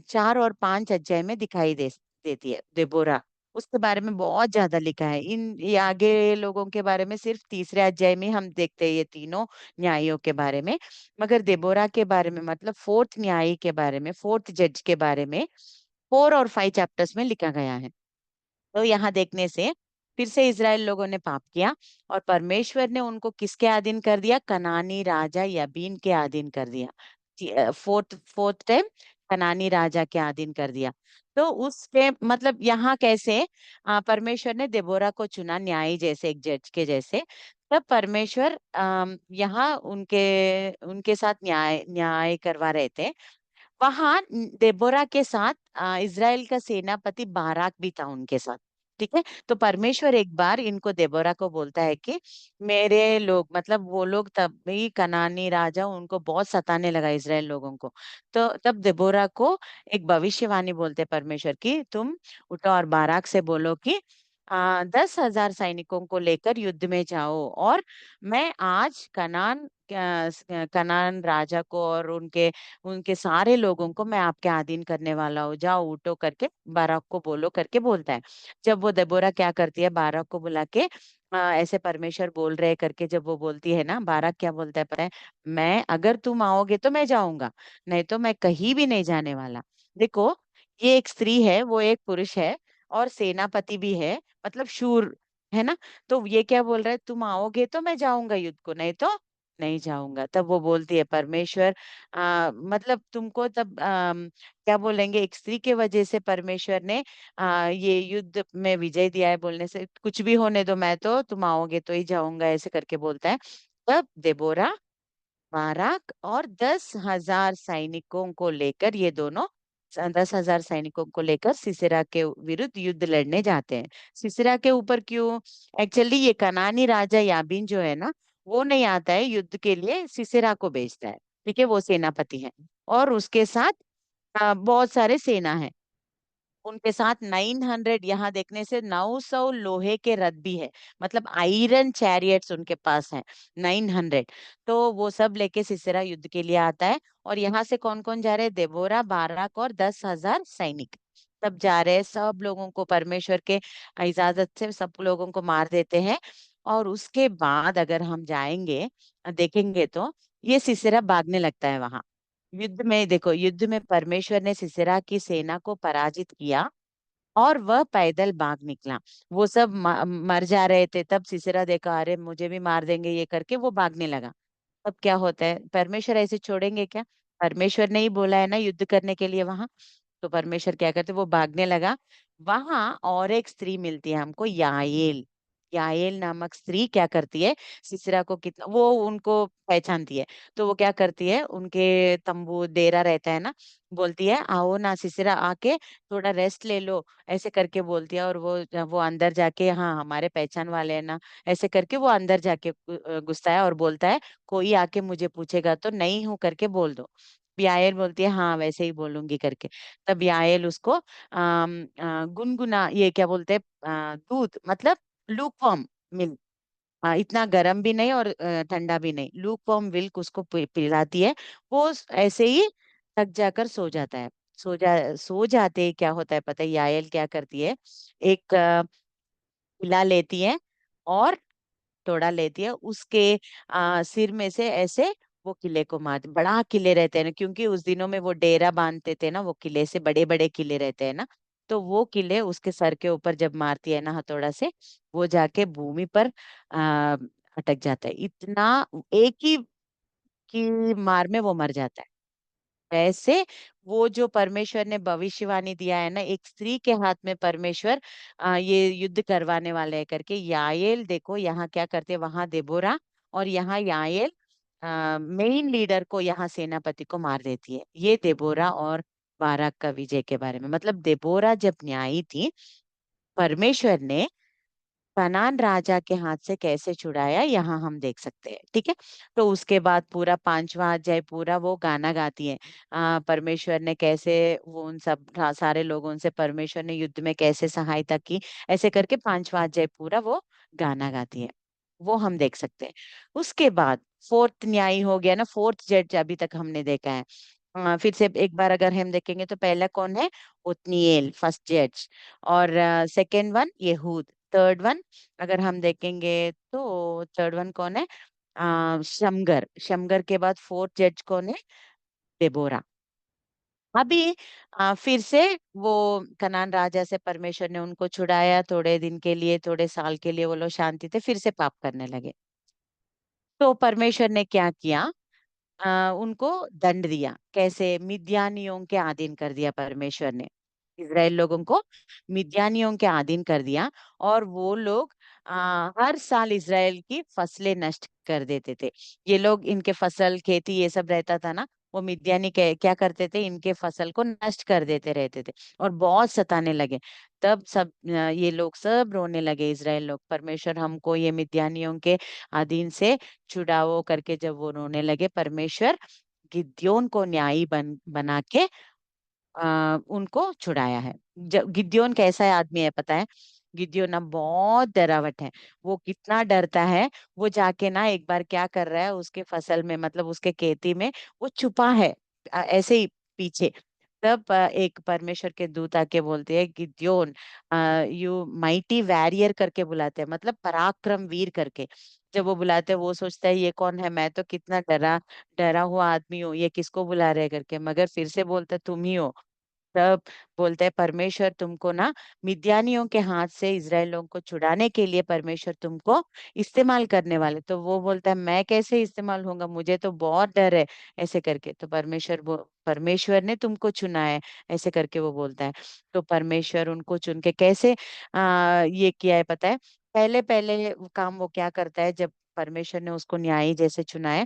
4 और 5 अध्याय में दिखाई देती है, देबोरा। उसके बारे में बहुत ज्यादा लिखा है। ये आगे लोगों के बारे में सिर्फ तीसरे अध्याय में हम देखते हैं, ये तीनों न्यायियों के बारे में। मगर देबोरा के बारे में, मतलब फोर्थ न्यायी के बारे में, फोर्थ जज के बारे में 4 और 5 चैप्टर्स में लिखा गया है। तो यहाँ देखने से फिर से इज़राइल लोगों ने पाप किया, और परमेश्वर ने उनको किसके अधीन कर दिया, कनानी राजा यबीन के अधीन कर दिया। फोर्थ फोर्थ टाइम कनानी राजा के अधीन कर दिया। तो उस टाइम, मतलब यहाँ कैसे, परमेश्वर ने देबोरा को चुना न्यायी जैसे, एक जज के जैसे। तब परमेश्वर यहाँ उनके उनके साथ न्याय न्याय करवा रहे थे। वहां देबोरा के साथ इज़राइल का सेनापति बाराक भी था उनके साथ। ठीक है। तो परमेश्वर एक बार इनको, देबोरा को बोलता है कि मेरे लोग, मतलब वो लोग, तब भी कनानी राजा उनको बहुत सताने लगा इज़राइल लोगों को। तो तब देबोरा को एक भविष्यवाणी बोलते परमेश्वर की, तुम उठो और बाराक से बोलो कि 10,000 सैनिकों को लेकर युद्ध में जाओ, और मैं आज कनान राजा को और उनके उनके सारे लोगों को मैं आपके अधीन करने वाला हूँ, जाओ उठो करके बाराक को बोलो करके बोलता है। जब वो देबोरा क्या करती है, बाराक को बुला के, ऐसे परमेश्वर बोल रहे करके जब वो बोलती है ना, बाराक क्या बोलता है पता है, मैं, अगर तुम आओगे तो मैं जाऊंगा, नहीं तो मैं कहीं भी नहीं जाने वाला। देखो, ये एक स्त्री है, वो एक पुरुष है, और सेनापति भी है, मतलब शूर है ना। तो ये क्या बोल रहा है, तुम आओगे तो मैं जाऊंगा युद्ध को, नहीं तो नहीं जाऊंगा। तब वो बोलती है, परमेश्वर, मतलब तुमको तब, क्या बोलेंगे, एक स्त्री के वजह से परमेश्वर ने ये युद्ध में विजय दिया है, बोलने से कुछ भी होने दो, मैं तो, तुम आओगे तो ही जाऊंगा, ऐसे करके बोलता है। तब देबोरा, बाराक और 10,000 सैनिकों को लेकर, ये दोनों 10,000 सैनिकों को लेकर सिसरा के विरुद्ध युद्ध लड़ने जाते हैं। सिसरा के ऊपर क्यों, एक्चुअली ये कनानी राजा याबीन जो है ना, वो नहीं आता है युद्ध के लिए, सिसरा को भेजता है। ठीक है, वो सेनापति है, और उसके साथ बहुत सारे सेना है। उनके साथ 900, यहाँ देखने से 900 लोहे के रथ भी है, मतलब आयरन चैरियट्स उनके पास हैं 900। तो वो सब लेके सिसरा युद्ध के लिए आता है। और यहाँ से कौन कौन जा रहे हैं, देबोरा, बाराक और 10,000 सैनिक, सब जा रहे हैं। सब लोगों को परमेश्वर के इजाजत से सब लोगों को मार देते हैं। और उसके बाद अगर हम जाएंगे, देखेंगे तो ये सिसरा भागने लगता है वहां। युद्ध में देखो, युद्ध में परमेश्वर ने सिसरा की सेना को पराजित किया, और वह पैदल भाग निकला। वो सब मर जा रहे थे, तब सिसरा देखा, अरे मुझे भी मार देंगे ये करके, वो भागने लगा। अब क्या होता है, परमेश्वर ऐसे छोड़ेंगे क्या, परमेश्वर ने ही बोला है ना युद्ध करने के लिए वहां। तो परमेश्वर क्या करते, वो भागने लगा। वहां और एक स्त्री मिलती है हमको, याएल। याएल नामक स्त्री क्या करती है, सिसरा को, कितना वो उनको पहचानती है। तो वो क्या करती है, उनके तंबू डेरा रहता है ना, बोलती है आओ ना सिसरा, आके थोड़ा रेस्ट ले लो, ऐसे करके बोलती है। और वो अंदर जाके, हाँ हमारे पहचान वाले हैं ना, ऐसे करके वो अंदर जाके घुसता है और बोलता है, कोई आके मुझे पूछेगा तो नहीं हूं करके बोल दो। याएल बोलती है हाँ वैसे ही बोलूंगी करके। तब याएल उसको गुनगुना, ये क्या बोलते हैं, दूध मतलब लूकवार्म मिल्क, इतना गर्म भी नहीं और ठंडा भी नहीं, लूक वार्म मिल्क उसको पिलाती है। वो ऐसे ही थक जाकर सो जाता है। सो जाते ही क्या होता है पता है, यायल क्या करती है, एक पिला लेती है और तोड़ा लेती है, उसके सिर में से ऐसे वो किले को मार, बड़ा किले रहते हैं ना, क्योंकि उस दिनों में वो डेरा बांधते थे ना, वो किले से बड़े बड़े किले रहते हैं ना, तो वो किले उसके सर के ऊपर जब मारती है ना हथौड़ा से, वो जाके भूमि पर आ, अटक जाता है। इतना, एक ही की मार में वो मर जाता है। वैसे वो जो परमेश्वर ने भविष्यवाणी दिया है ना, एक स्त्री के हाथ में परमेश्वर ये युद्ध करवाने वाले है करके, याएल देखो यहाँ क्या करते हैं, वहां देबोरा, और यहाँ याएल मेन लीडर को, यहाँ सेनापति को मार देती है। ये देबोरा और बाराक का विजय के बारे में, मतलब देबोरा जब न्यायी थी, परमेश्वर ने कनान राजा के हाथ से कैसे छुड़ाया, यहाँ हम देख सकते हैं। ठीक है, तो उसके बाद पूरा पांचवा अध्याय पूरा वो गाना गाती है, परमेश्वर ने कैसे वो उन सब सारे लोगों से परमेश्वर ने युद्ध में कैसे सहायता की, ऐसे करके पांचवा अध्याय पूरा वो गाना गाती है। वो हम देख सकते हैं। उसके बाद फोर्थ न्यायी हो गया ना, फोर्थ जज अभी तक हमने देखा है। फिर से एक बार अगर हम देखेंगे तो पहला कौन है, ओत्निएल फर्स्ट जज, और सेकंड वन यहूद, थर्ड वन अगर हम देखेंगे तो थर्ड वन कौन है, शमगर, शमगर के बाद फोर्थ जज कौन है, देबोरा। अभी फिर से वो कनान राजा से परमेश्वर ने उनको छुड़ाया, थोड़े दिन के लिए, थोड़े साल के लिए वो लोग शांति थे, फिर से पाप करने लगे। तो परमेश्वर ने क्या किया, उनको दंड दिया, कैसे, मिद्यानियों के अधीन कर दिया परमेश्वर ने, इजराइल लोगों को मिद्यानियों के अधीन कर दिया। और वो लोग हर साल इजराइल की फसलें नष्ट कर देते थे। ये लोग, इनके फसल खेती ये सब रहता था ना, वो मिद्यानी क्या करते थे, इनके फसल को नष्ट कर देते रहते थे और बहुत सताने लगे। तब सब ये लोग सब रोने लगे, इजराइल लोग, परमेश्वर हमको ये मिद्यानियों के अधीन से छुड़ाओ करके। जब वो रोने लगे, परमेश्वर गिद्योन को न्यायी बना के उनको छुड़ाया है। जब गिद्योन कैसा है आदमी है पता है, गिद्योन ना बहुत डरावट है। वो कितना डरता है, वो जाके ना एक बार क्या कर रहा है, उसके फसल में मतलब उसके खेती में वो छुपा है, ऐसे ही पीछे। तब एक परमेश्वर के दूत आके बोलते हैं, गिद्योन, यू माइटी वैरियर करके बुलाते हैं, मतलब पराक्रम वीर करके। जब वो बुलाते हैं, वो सोचता है ये कौन है, मैं तो कितना डरा डरा हुआ आदमी हूँ, ये किसको बुला रहे करके, मगर फिर से बोलता तुम ही हो। तब बोलते हैं, परमेश्वर तुमको ना मिद्यानियों के हाथ से इजराइलियों को छुड़ाने के लिए परमेश्वर तुमको इस्तेमाल करने वाले। तो वो बोलता है मैं कैसे इस्तेमाल होऊंगा, मुझे तो बहुत डर है, ऐसे करके। तो परमेश्वर ने तुमको चुना है, ऐसे करके वो बोलता है। तो परमेश्वर उनको चुन के कैसे ये किया है पता है, पहले पहले वो काम वो क्या करता है, जब परमेश्वर ने उसको न्यायी जैसे चुना है,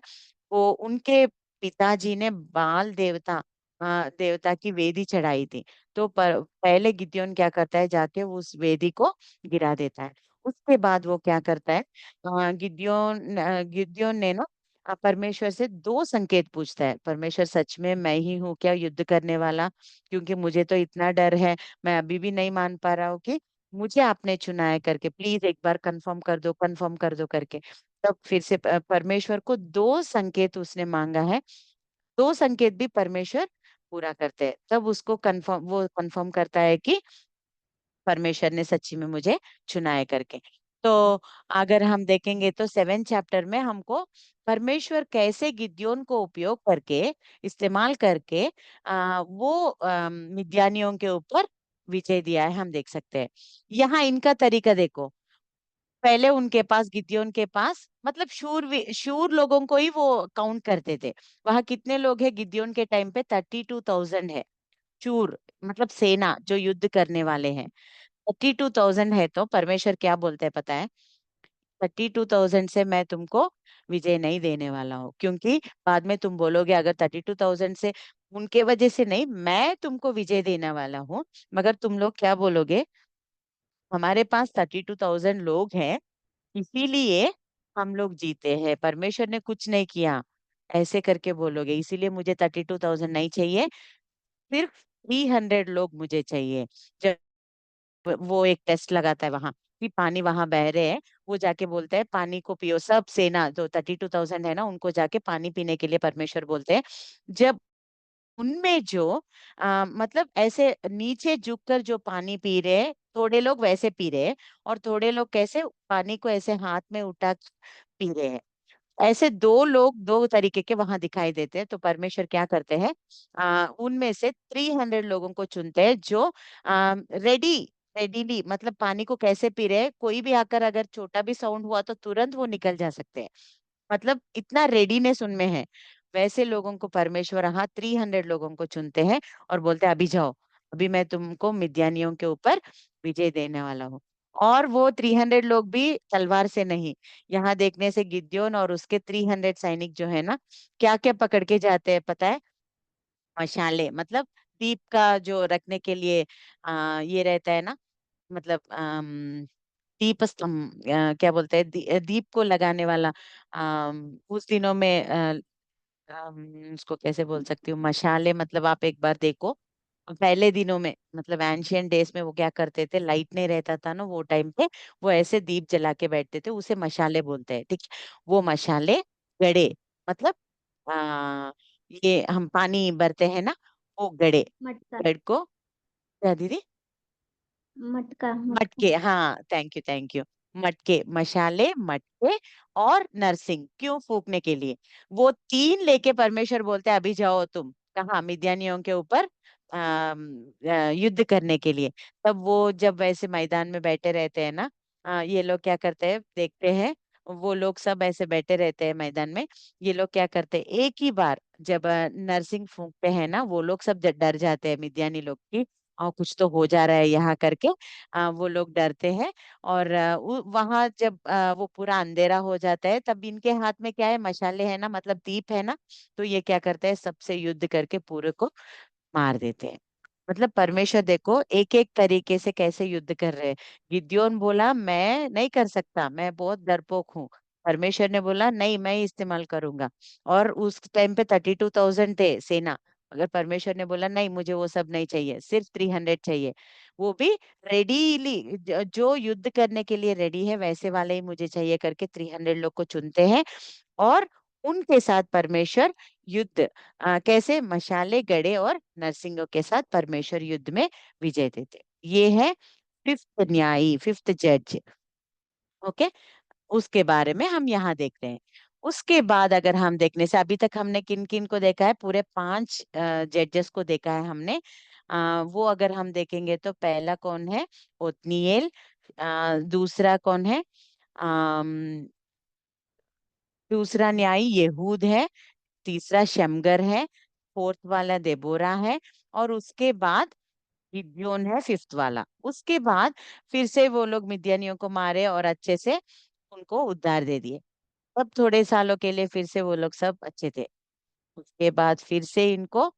वो उनके पिताजी ने बाल देवता, देवता की वेदी चढ़ाई थी। तो पहले गिद्योन क्या करता है, जाके उस वेदी को गिरा देता है। उसके बाद वो क्या करता है, गिद्योन ने ना परमेश्वर से दो संकेत पूछता है, परमेश्वर सच में मैं ही हूँ क्या युद्ध करने वाला, क्योंकि मुझे तो इतना डर है, मैं अभी भी नहीं मान पा रहा हूँ कि मुझे आपने चुना है करके, प्लीज एक बार कंफर्म कर दो करके। तब फिर से परमेश्वर को दो संकेत उसने मांगा है, दो संकेत भी परमेश्वर पूरा करते हैं। तब उसको कंफर्म करता है कि परमेश्वर ने सच्ची में मुझे चुना है करके। तो अगर हम देखेंगे तो 7 चैप्टर में हमको परमेश्वर कैसे गिद्योन को उपयोग करके, इस्तेमाल करके मिद्यानियों के ऊपर विजय दिया है, हम देख सकते हैं। यहाँ इनका तरीका देखो, पहले उनके पास, गिद्योन के पास मतलब शूर लोगों को ही वो काउंट करते थे। वहां कितने लोग हैं गिद्योन के टाइम पे, 32,000 है शूर, मतलब सेना जो युद्ध करने वाले हैं, 32,000 है। तो परमेश्वर क्या बोलते हैं पता है, 32,000 से मैं तुमको विजय नहीं देने वाला हूँ, क्योंकि बाद में तुम बोलोगे अगर 32,000 से, उनके वजह से नहीं, मैं तुमको विजय देने वाला हूँ, मगर तुम लोग क्या बोलोगे, हमारे पास 32,000 लोग हैं, इसीलिए हम लोग जीते हैं, परमेश्वर ने कुछ नहीं किया। ऐसे करके बोलोगे, इसीलिए मुझे 32,000 नहीं चाहिए, सिर्फ 300 लोग मुझे चाहिए। जब वो एक टेस्ट लगाता है वहां कि पानी वहां बह रहे हैं, वो जाके बोलते हैं पानी को पियो, सब सेना जो 32,000 है ना उनको जाके पानी पीने के लिए परमेश्वर बोलते हैं। जब उनमें जो मतलब ऐसे नीचे झुककर जो पानी पी रहे हैं, थोड़े लोग वैसे पी रहे हैं, और थोड़े लोग कैसे पानी को ऐसे हाथ में उठा पी रहे हैं, ऐसे दो लोग दो तरीके के वहां दिखाई देते हैं। तो परमेश्वर क्या करते हैं, उनमें से 300 लोगों को चुनते हैं जो रेडी रेडीली मतलब पानी को कैसे पी रहे हैं, कोई भी आकर अगर छोटा भी साउंड हुआ तो तुरंत वो निकल जा सकते हैं, मतलब इतना रेडीनेस उनमें है। वैसे लोगों को परमेश्वर हाँ 300 लोगों को चुनते हैं और बोलते हैं अभी जाओ, अभी मैं तुमको मिद्यानियों के ऊपर विजय देने वाला हूँ। और वो 300 लोग भी तलवार से नहीं, यहाँ देखने से गिद्योन और उसके 300 सैनिक जो है ना, क्या क्या पकड़ के जाते हैं पता है, मशाले, मतलब दीप का जो रखने के लिए ये रहता है ना, मतलब दीप स्तंभ, क्या बोलते हैं, दीप को लगाने वाला, उस दिनों में उसको कैसे बोल सकती हूँ, मशाले, मतलब आप एक बार देखो पहले दिनों में, मतलब एंशियंट डेज में वो क्या करते थे, लाइट नहीं रहता था ना वो टाइम पे, वो ऐसे दीप जला के बैठते थे, उसे मशाले बोलते हैं, ठीक है? वो मशाले गड़े, मतलब आ, ये हम पानी भरते हैं ना, वो गड़े, मटका। गड़ को, क्या दीदी? मटका मटका। मटके, हाँ, थैंक यू थैंक यू। मटके, मशाले, मटके और नरसिंग, क्यों? फूकने के लिए। वो तीन लेके परमेश्वर बोलते हैं अभी जाओ तुम कहाँ, मिद्यानियों के ऊपर युद्ध करने के लिए। तब वो जब वैसे मैदान में बैठे रहते हैं ना, ये लोग क्या करते हैं देखते हैं, वो लोग सब ऐसे बैठे रहते हैं मैदान में, ये लोग क्या करते हैं एक ही बार जब नरसिंग फूंकते हैं ना, वो लोग सब डर जाते हैं मिद्यानी लोग की, और कुछ तो हो जा रहा है यहाँ करके, वो लोग डरते हैं। और वहां जब वो पूरा अंधेरा हो जाता है, तब इनके हाथ में क्या है, मशाले है ना, मतलब दीप है ना, तो ये क्या करते हैं सबसे युद्ध करके पूरे को मार देते हैं। मतलब परमेश्वर देखो एक एक तरीके से कैसे युद्ध कर रहे हैं। गिद्योन बोला मैं नहीं कर सकता, मैं बहुत डरपोक हूँ, परमेश्वर ने बोला नहीं मैं ही इस्तेमाल करूंगा। और उस टाइम पे 32,000 थे सेना, अगर परमेश्वर ने बोला नहीं मुझे वो सब नहीं चाहिए, सिर्फ 300 चाहिए, वो भी रेडीली, जो युद्ध करने के लिए रेडी है वैसे वाले ही मुझे चाहिए करके 300 लोग को चुनते हैं। और उनके साथ परमेश्वर युद्ध, कैसे, मशाले गड़े और नरसिंगों के साथ परमेश्वर युद्ध में विजय देते। ये है फिफ्थ न्यायी, फिफ्थ जज। ओके, उसके बारे में हम यहाँ देखते हैं। उसके बाद अगर हम देखने से, अभी तक हमने किन किन को देखा है, पूरे 5 जजेस को देखा है हमने। वो अगर हम देखेंगे तो पहला कौन है, ओत्निएल। दूसरा कौन है, अम, दूसरा न्यायी यहूद है। तीसरा शमगर है। फोर्थ वाला देबोरा है। और उसके बाद गिब्योन है फिफ्थ वाला। उसके बाद फिर से वो लोग मिद्यानियों को मारे और अच्छे से उनको उद्धार दे दिए। अब थोड़े सालों के लिए फिर से वो लोग सब अच्छे थे। उसके बाद फिर से इनको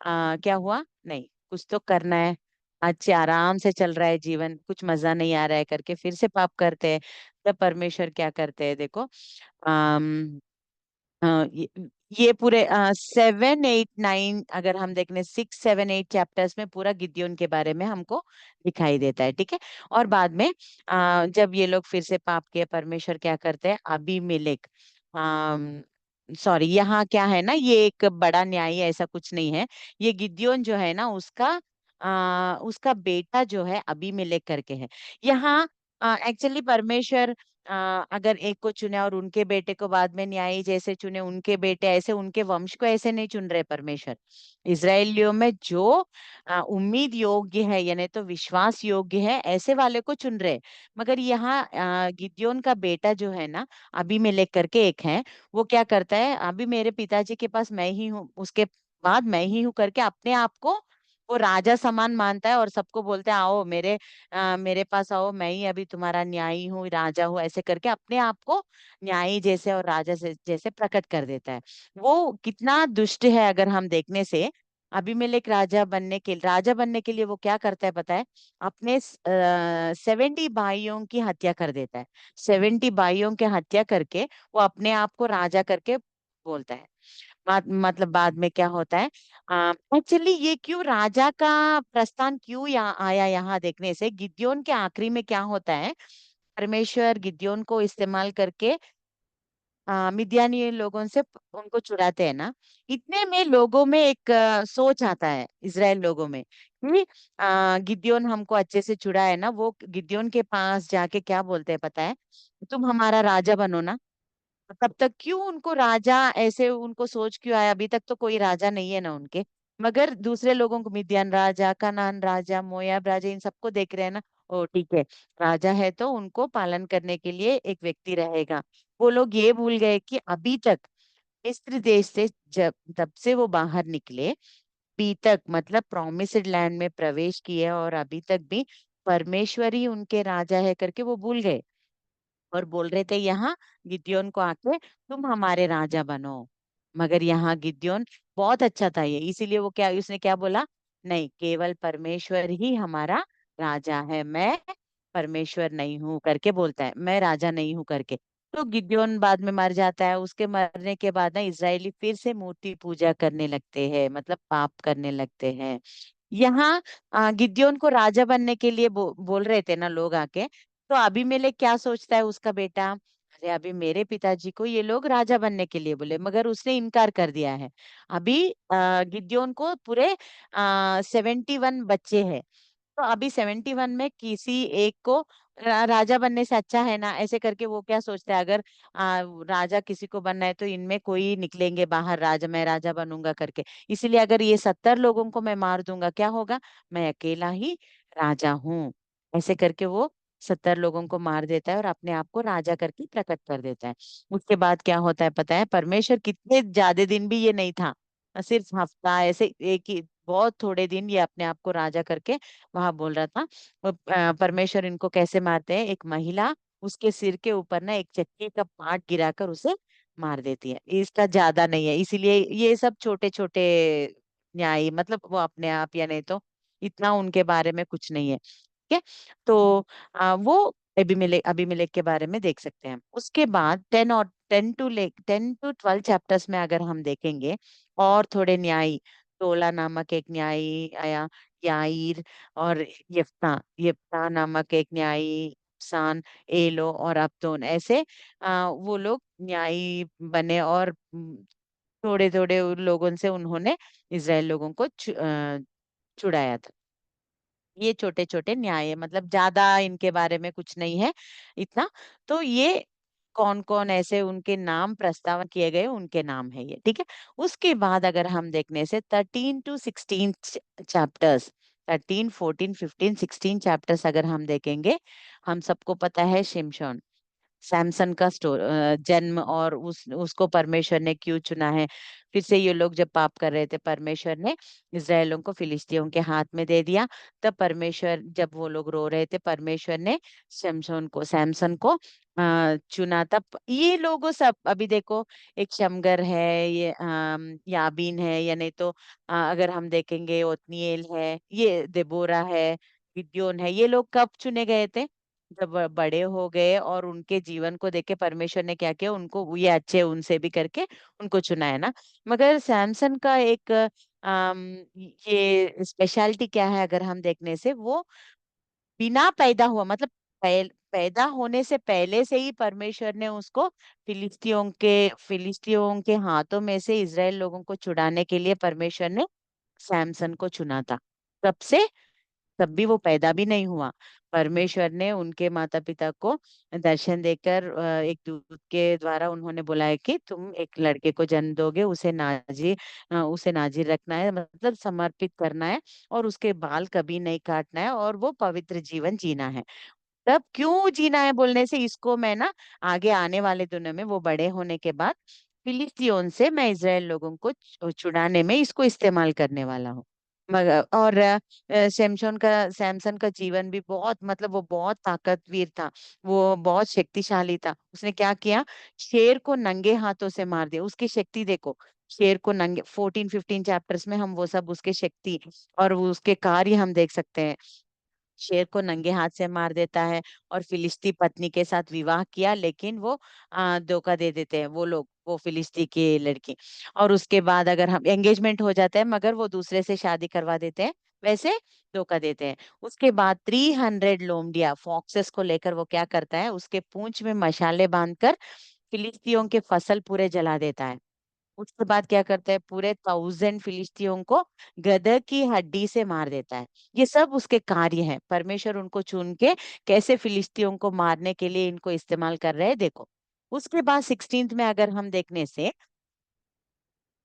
क्या हुआ, नहीं कुछ तो करना है, अच्छे आराम से चल रहा है जीवन, कुछ मजा नहीं आ रहा है करके फिर से पाप करते हैं। तब परमेश्वर क्या करते हैं देखो, हाँ, ये पूरे 7 8 9, अगर हम देखने 6 7 8 चैप्टर्स में पूरा गिद्योन के बारे में हमको दिखाई देता है, ठीक है? और बाद में जब ये लोग फिर से पाप किए, परमेश्वर क्या करते हैं, अबीमेलेक, सॉरी यहाँ क्या है ना, ये एक बड़ा न्यायी ऐसा कुछ नहीं है, ये गिद्योन जो है ना उसका बेटा जो है अबीमेलेक करके है। यहाँ एक्चुअली परमेश्वर अगर एक को चुने और उनके बेटे को बाद में न्यायी जैसे चुने, उनके बेटे ऐसे, उनके वंश को ऐसे नहीं चुन रहे परमेश्वर। इसराइलियों में जो उम्मीद योग्य है यानी तो विश्वास योग्य है, ऐसे वाले को चुन रहे। मगर यहाँ गिद्योन का बेटा जो है ना, अबीमेलेक करके एक है, वो क्या करता है, अभी मेरे पिताजी के पास मैं ही हूँ, उसके बाद मैं ही हूँ करके अपने आप को वो राजा समान मानता है, और सबको बोलते हैं आओ मेरे पास आओ, मैं ही अभी तुम्हारा न्यायी हूँ, राजा हूँ, ऐसे करके अपने आप को न्यायी जैसे और राजा से जैसे प्रकट कर देता है। वो कितना दुष्ट है अगर हम देखने से। अबीमेलेक राजा बनने के लिए वो क्या करता है पता है, अपने 70 भाइयों की हत्या कर देता है। 70 भाइयों की हत्या करके वो अपने आप को राजा करके बोलता है। मतलब बाद में क्या होता है, एक्चुअली ये क्यों राजा का प्रस्थान क्यों यहाँ आया, यहाँ देखने से गिद्योन के आखिरी में क्या होता है, परमेश्वर गिद्योन को इस्तेमाल करके मिद्यानी लोगों से उनको छुड़ाते हैं ना। इतने में लोगों में एक सोच आता है, इसराइल लोगों में, कि गिद्योन हमको अच्छे से छुड़ा है ना, वो गिद्योन के पास जाके क्या बोलते हैं पता है, तुम हमारा राजा बनो ना। तब तक क्यों उनको राजा ऐसे उनको सोच क्यों आया, अभी तक तो कोई राजा नहीं है ना उनके। मगर दूसरे लोगों को, मिद्यान राजा, कनान राजा, मोयाब राजा, इन सबको देख रहे हैं ना। ओ ठीक है, राजा है तो उनको पालन करने के लिए एक व्यक्ति रहेगा। वो लोग ये भूल गए कि अभी तक मिस्र देश से जब तब से वो बाहर निकले, अभी तक मतलब प्रोमिस्ड लैंड में प्रवेश किए, और अभी तक भी परमेश्वर ही उनके राजा है करके वो भूल गए। और बोल रहे थे यहाँ गिद्योन को आके, तुम हमारे राजा बनो। मगर यहाँ गिद्योन बहुत अच्छा था ये, इसीलिए वो क्या, उसने क्या बोला, नहीं, केवल परमेश्वर ही हमारा राजा है, मैं परमेश्वर नहीं हूँ करके बोलता है, मैं राजा नहीं हूँ करके। तो गिद्योन बाद में मर जाता है। उसके मरने के बाद ना इजरायली फिर से मूर्ति पूजा करने लगते हैं, मतलब पाप करने लगते हैं। यहाँ गिद्योन को राजा बनने के लिए बोल रहे थे ना लोग आके। तो अबीमेलेक क्या सोचता है उसका बेटा, अरे अभी मेरे पिताजी को ये लोग राजा बनने के लिए बोले, मगर उसने इनकार कर दिया है। अभी गिद्योन को पूरे 71 बच्चे हैं। तो अभी 71 में किसी एक को राजा बनने से अच्छा है ना, ऐसे करके वो क्या सोचता है, अगर राजा किसी को बनना है तो इनमें कोई निकलेंगे बाहर, राजा, मैं राजा बनूंगा करके। इसीलिए अगर ये 70 लोगों को मैं मार दूंगा क्या होगा, मैं अकेला ही राजा हूँ। ऐसे करके वो 70 लोगों को मार देता है और अपने आप को राजा करके प्रकट कर देता है। उसके बाद क्या होता है पता है, परमेश्वर कितने ज्यादा दिन भी ये नहीं था, सिर्फ हफ्ता ऐसे एक ही, बहुत थोड़े दिन ये अपने आप को राजा करके वहां बोल रहा था। परमेश्वर इनको कैसे मारते हैं, एक महिला उसके सिर के ऊपर ना एक चक्की का पाट गिराकर उसे मार देती है। इसका ज्यादा नहीं है, इसीलिए ये सब छोटे छोटे न्याय, मतलब वो अपने आप, या नहीं तो इतना उनके बारे में कुछ नहीं है। ठीक है। तो वो अबीमेलेक अबीमेलेक के बारे में देख सकते हैं। उसके बाद 10 टू 12 चैप्टर्स में अगर हम देखेंगे, और थोड़े न्याय, तोला नामक एक न्यायी आया, याईर, और यफ्ता यफ्ता नामक एक न्यायी, सान, एलो और अब्दोन, ऐसे वो लोग न्यायी बने, और थोड़े थोड़े उन लोगों से उन्होंने इसराइल लोगों को छुड़ाया था। ये छोटे छोटे न्याय है, मतलब ज्यादा इनके बारे में कुछ नहीं है इतना। तो ये कौन कौन ऐसे उनके नाम प्रस्तावन किए गए, उनके नाम है ये, ठीक है। उसके बाद अगर हम देखने से 13 टू 16 चैप्टर्स, 13, 14, 15, 16 चैप्टर्स अगर हम देखेंगे, हम सबको पता है शिमशोन, सैमसन का जन्म, और उसको परमेश्वर ने क्यों चुना है। फिर से ये लोग जब पाप कर रहे थे, परमेश्वर ने इसराइलों को फिलिस्तियों के हाथ में दे दिया। तब परमेश्वर, जब वो लोग रो रहे थे, परमेश्वर ने सैमसन को चुना। तब ये लोगों सब, अभी देखो, एक शमगर है, ये याबीन है, या नहीं तो अगर हम देखेंगे ओत्नीएल है, ये देबोरा है, गिद्योन है, ये लोग कब चुने गए थे, जब बड़े हो गए, और उनके जीवन को देख के परमेश्वर ने क्या किया, उनको ये अच्छे उनसे भी करके उनको चुना है ना। मगर सैमसन का एक ये स्पेशलिटी क्या है, अगर हम देखने से, वो बिना पैदा हुआ, मतलब पैदा होने से पहले से ही परमेश्वर ने उसको फिलिस्तियों के हाथों में से इजराइल लोगों को छुड़ाने के लिए परमेश्वर ने सैमसन को चुना था। तब से, तब भी वो पैदा भी नहीं हुआ, परमेश्वर ने उनके माता पिता को दर्शन देकर एक दूत के द्वारा उन्होंने बुलाया कि तुम एक लड़के को जन्म दोगे, उसे नाजिर रखना है, मतलब समर्पित करना है, और उसके बाल कभी नहीं काटना है, और वो पवित्र जीवन जीना है। तब क्यों जीना है बोलने से, इसको मैं ना आगे आने वाले दिनों में, वो बड़े होने के बाद फिलिस्तीयों से मैं इसराइल लोगों को छुड़ाने में इसको इस्तेमाल करने वाला हूँ। मगर और सैमसन का जीवन भी बहुत, मतलब वो बहुत ताकतवीर था, वो बहुत शक्तिशाली था। उसने क्या किया, शेर को नंगे हाथों से मार दिया। उसकी शक्ति देखो, शेर को नंगे, 14, 15 चैप्टर्स में हम वो सब उसके शक्ति और वो उसके कार्य हम देख सकते हैं। शेर को नंगे हाथ से मार देता है, और फिलिस्ती पत्नी के साथ विवाह किया, लेकिन वो धोखा दे देते हैं वो लोग। वो फिलिस्ती की लड़की। और उसके बाद अगर हम एंगेजमेंट हो जाता है मगर वो दूसरे से शादी करवा देते हैं, वैसे धोखा देते हैं। उसके बाद 300 लोमड़िया फॉक्सेस को लेकर वो क्या करता है, उसके पूंछ में मशाले बांधकर फिलिस्तियों के फसल पूरे जला देता है। उसके बाद क्या करता है, पूरे 1000 फिलिस्तियों को गदह की हड्डी से मार देता है। ये सब उसके कार्य हैं, परमेश्वर उनको चुन के कैसे फिलिस्तियों को मारने के लिए इनको इस्तेमाल कर रहे हैं, देखो। उसके बाद 16th में अगर हम देखने से,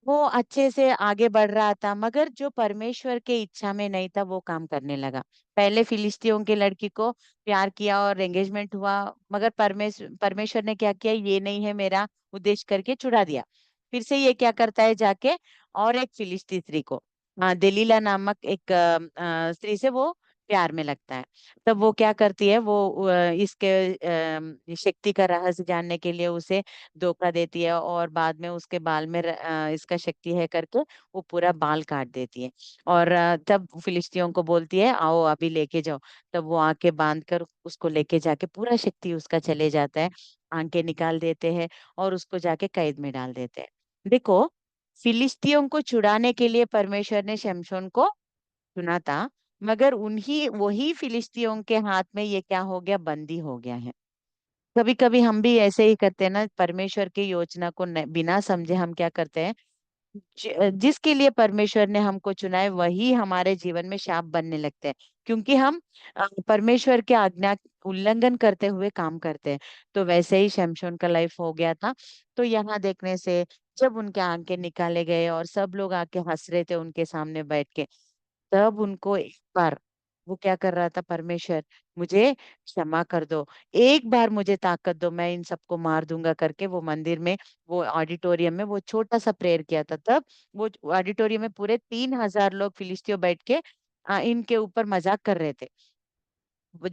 वो अच्छे से आगे बढ़ रहा था मगर जो परमेश्वर के इच्छा में नहीं था वो काम करने लगा। पहले फिलिस्तियों की लड़की को प्यार किया और एंगेजमेंट हुआ, मगर परमेश्वर ने क्या किया, ये नहीं है मेरा उद्देश्य करके छुड़ा दिया। फिर से ये क्या करता है, जाके और एक फिलिस्ती स्त्री को, दलीला नामक एक स्त्री से वो प्यार में लगता है। तब वो क्या करती है, वो इसके शक्ति का रहस्य जानने के लिए उसे धोखा देती है और बाद में उसके बाल में इसका शक्ति है करके वो पूरा बाल काट देती है। और तब फिलिस्तियों को बोलती है आओ अभी लेके जाओ। तब वो आंखें बांध कर उसको लेके जाके, पूरा शक्ति उसका चले जाता है, आंखें निकाल देते हैं और उसको जाके कैद में डाल देते हैं। देखो, फिलिस्तियों को छुड़ाने के लिए परमेश्वर ने शमशोन को चुना था, मगर उन्हीं वही फिलिस्तियों के हाथ में ये क्या हो गया, बंदी हो गया है। कभी कभी हम भी ऐसे ही करते हैं ना, परमेश्वर की योजना को बिना समझे हम क्या करते हैं, जिसके लिए परमेश्वर ने हमको चुना है वही हमारे जीवन में शाप बनने लगते हैं, क्योंकि हम परमेश्वर के आज्ञा उल्लंघन करते हुए काम करते हैं। तो वैसे ही शमशोन का लाइफ हो गया था। तो यहाँ देखने से, जब उनके आंखें निकाले गए और सब लोग आके हंस रहे थे उनके सामने बैठ के, तब उनको एक बार, वो क्या कर रहा था, परमेश्वर मुझे क्षमा कर दो, एक बार मुझे ताकत दो, मैं इन सबको मार दूंगा करके वो मंदिर में, वो ऑडिटोरियम में वो छोटा सा प्रेयर किया था। तब वो ऑडिटोरियम में पूरे 3000 लोग फिलिस्तीनियों बैठ के इनके ऊपर मजाक कर रहे थे। वो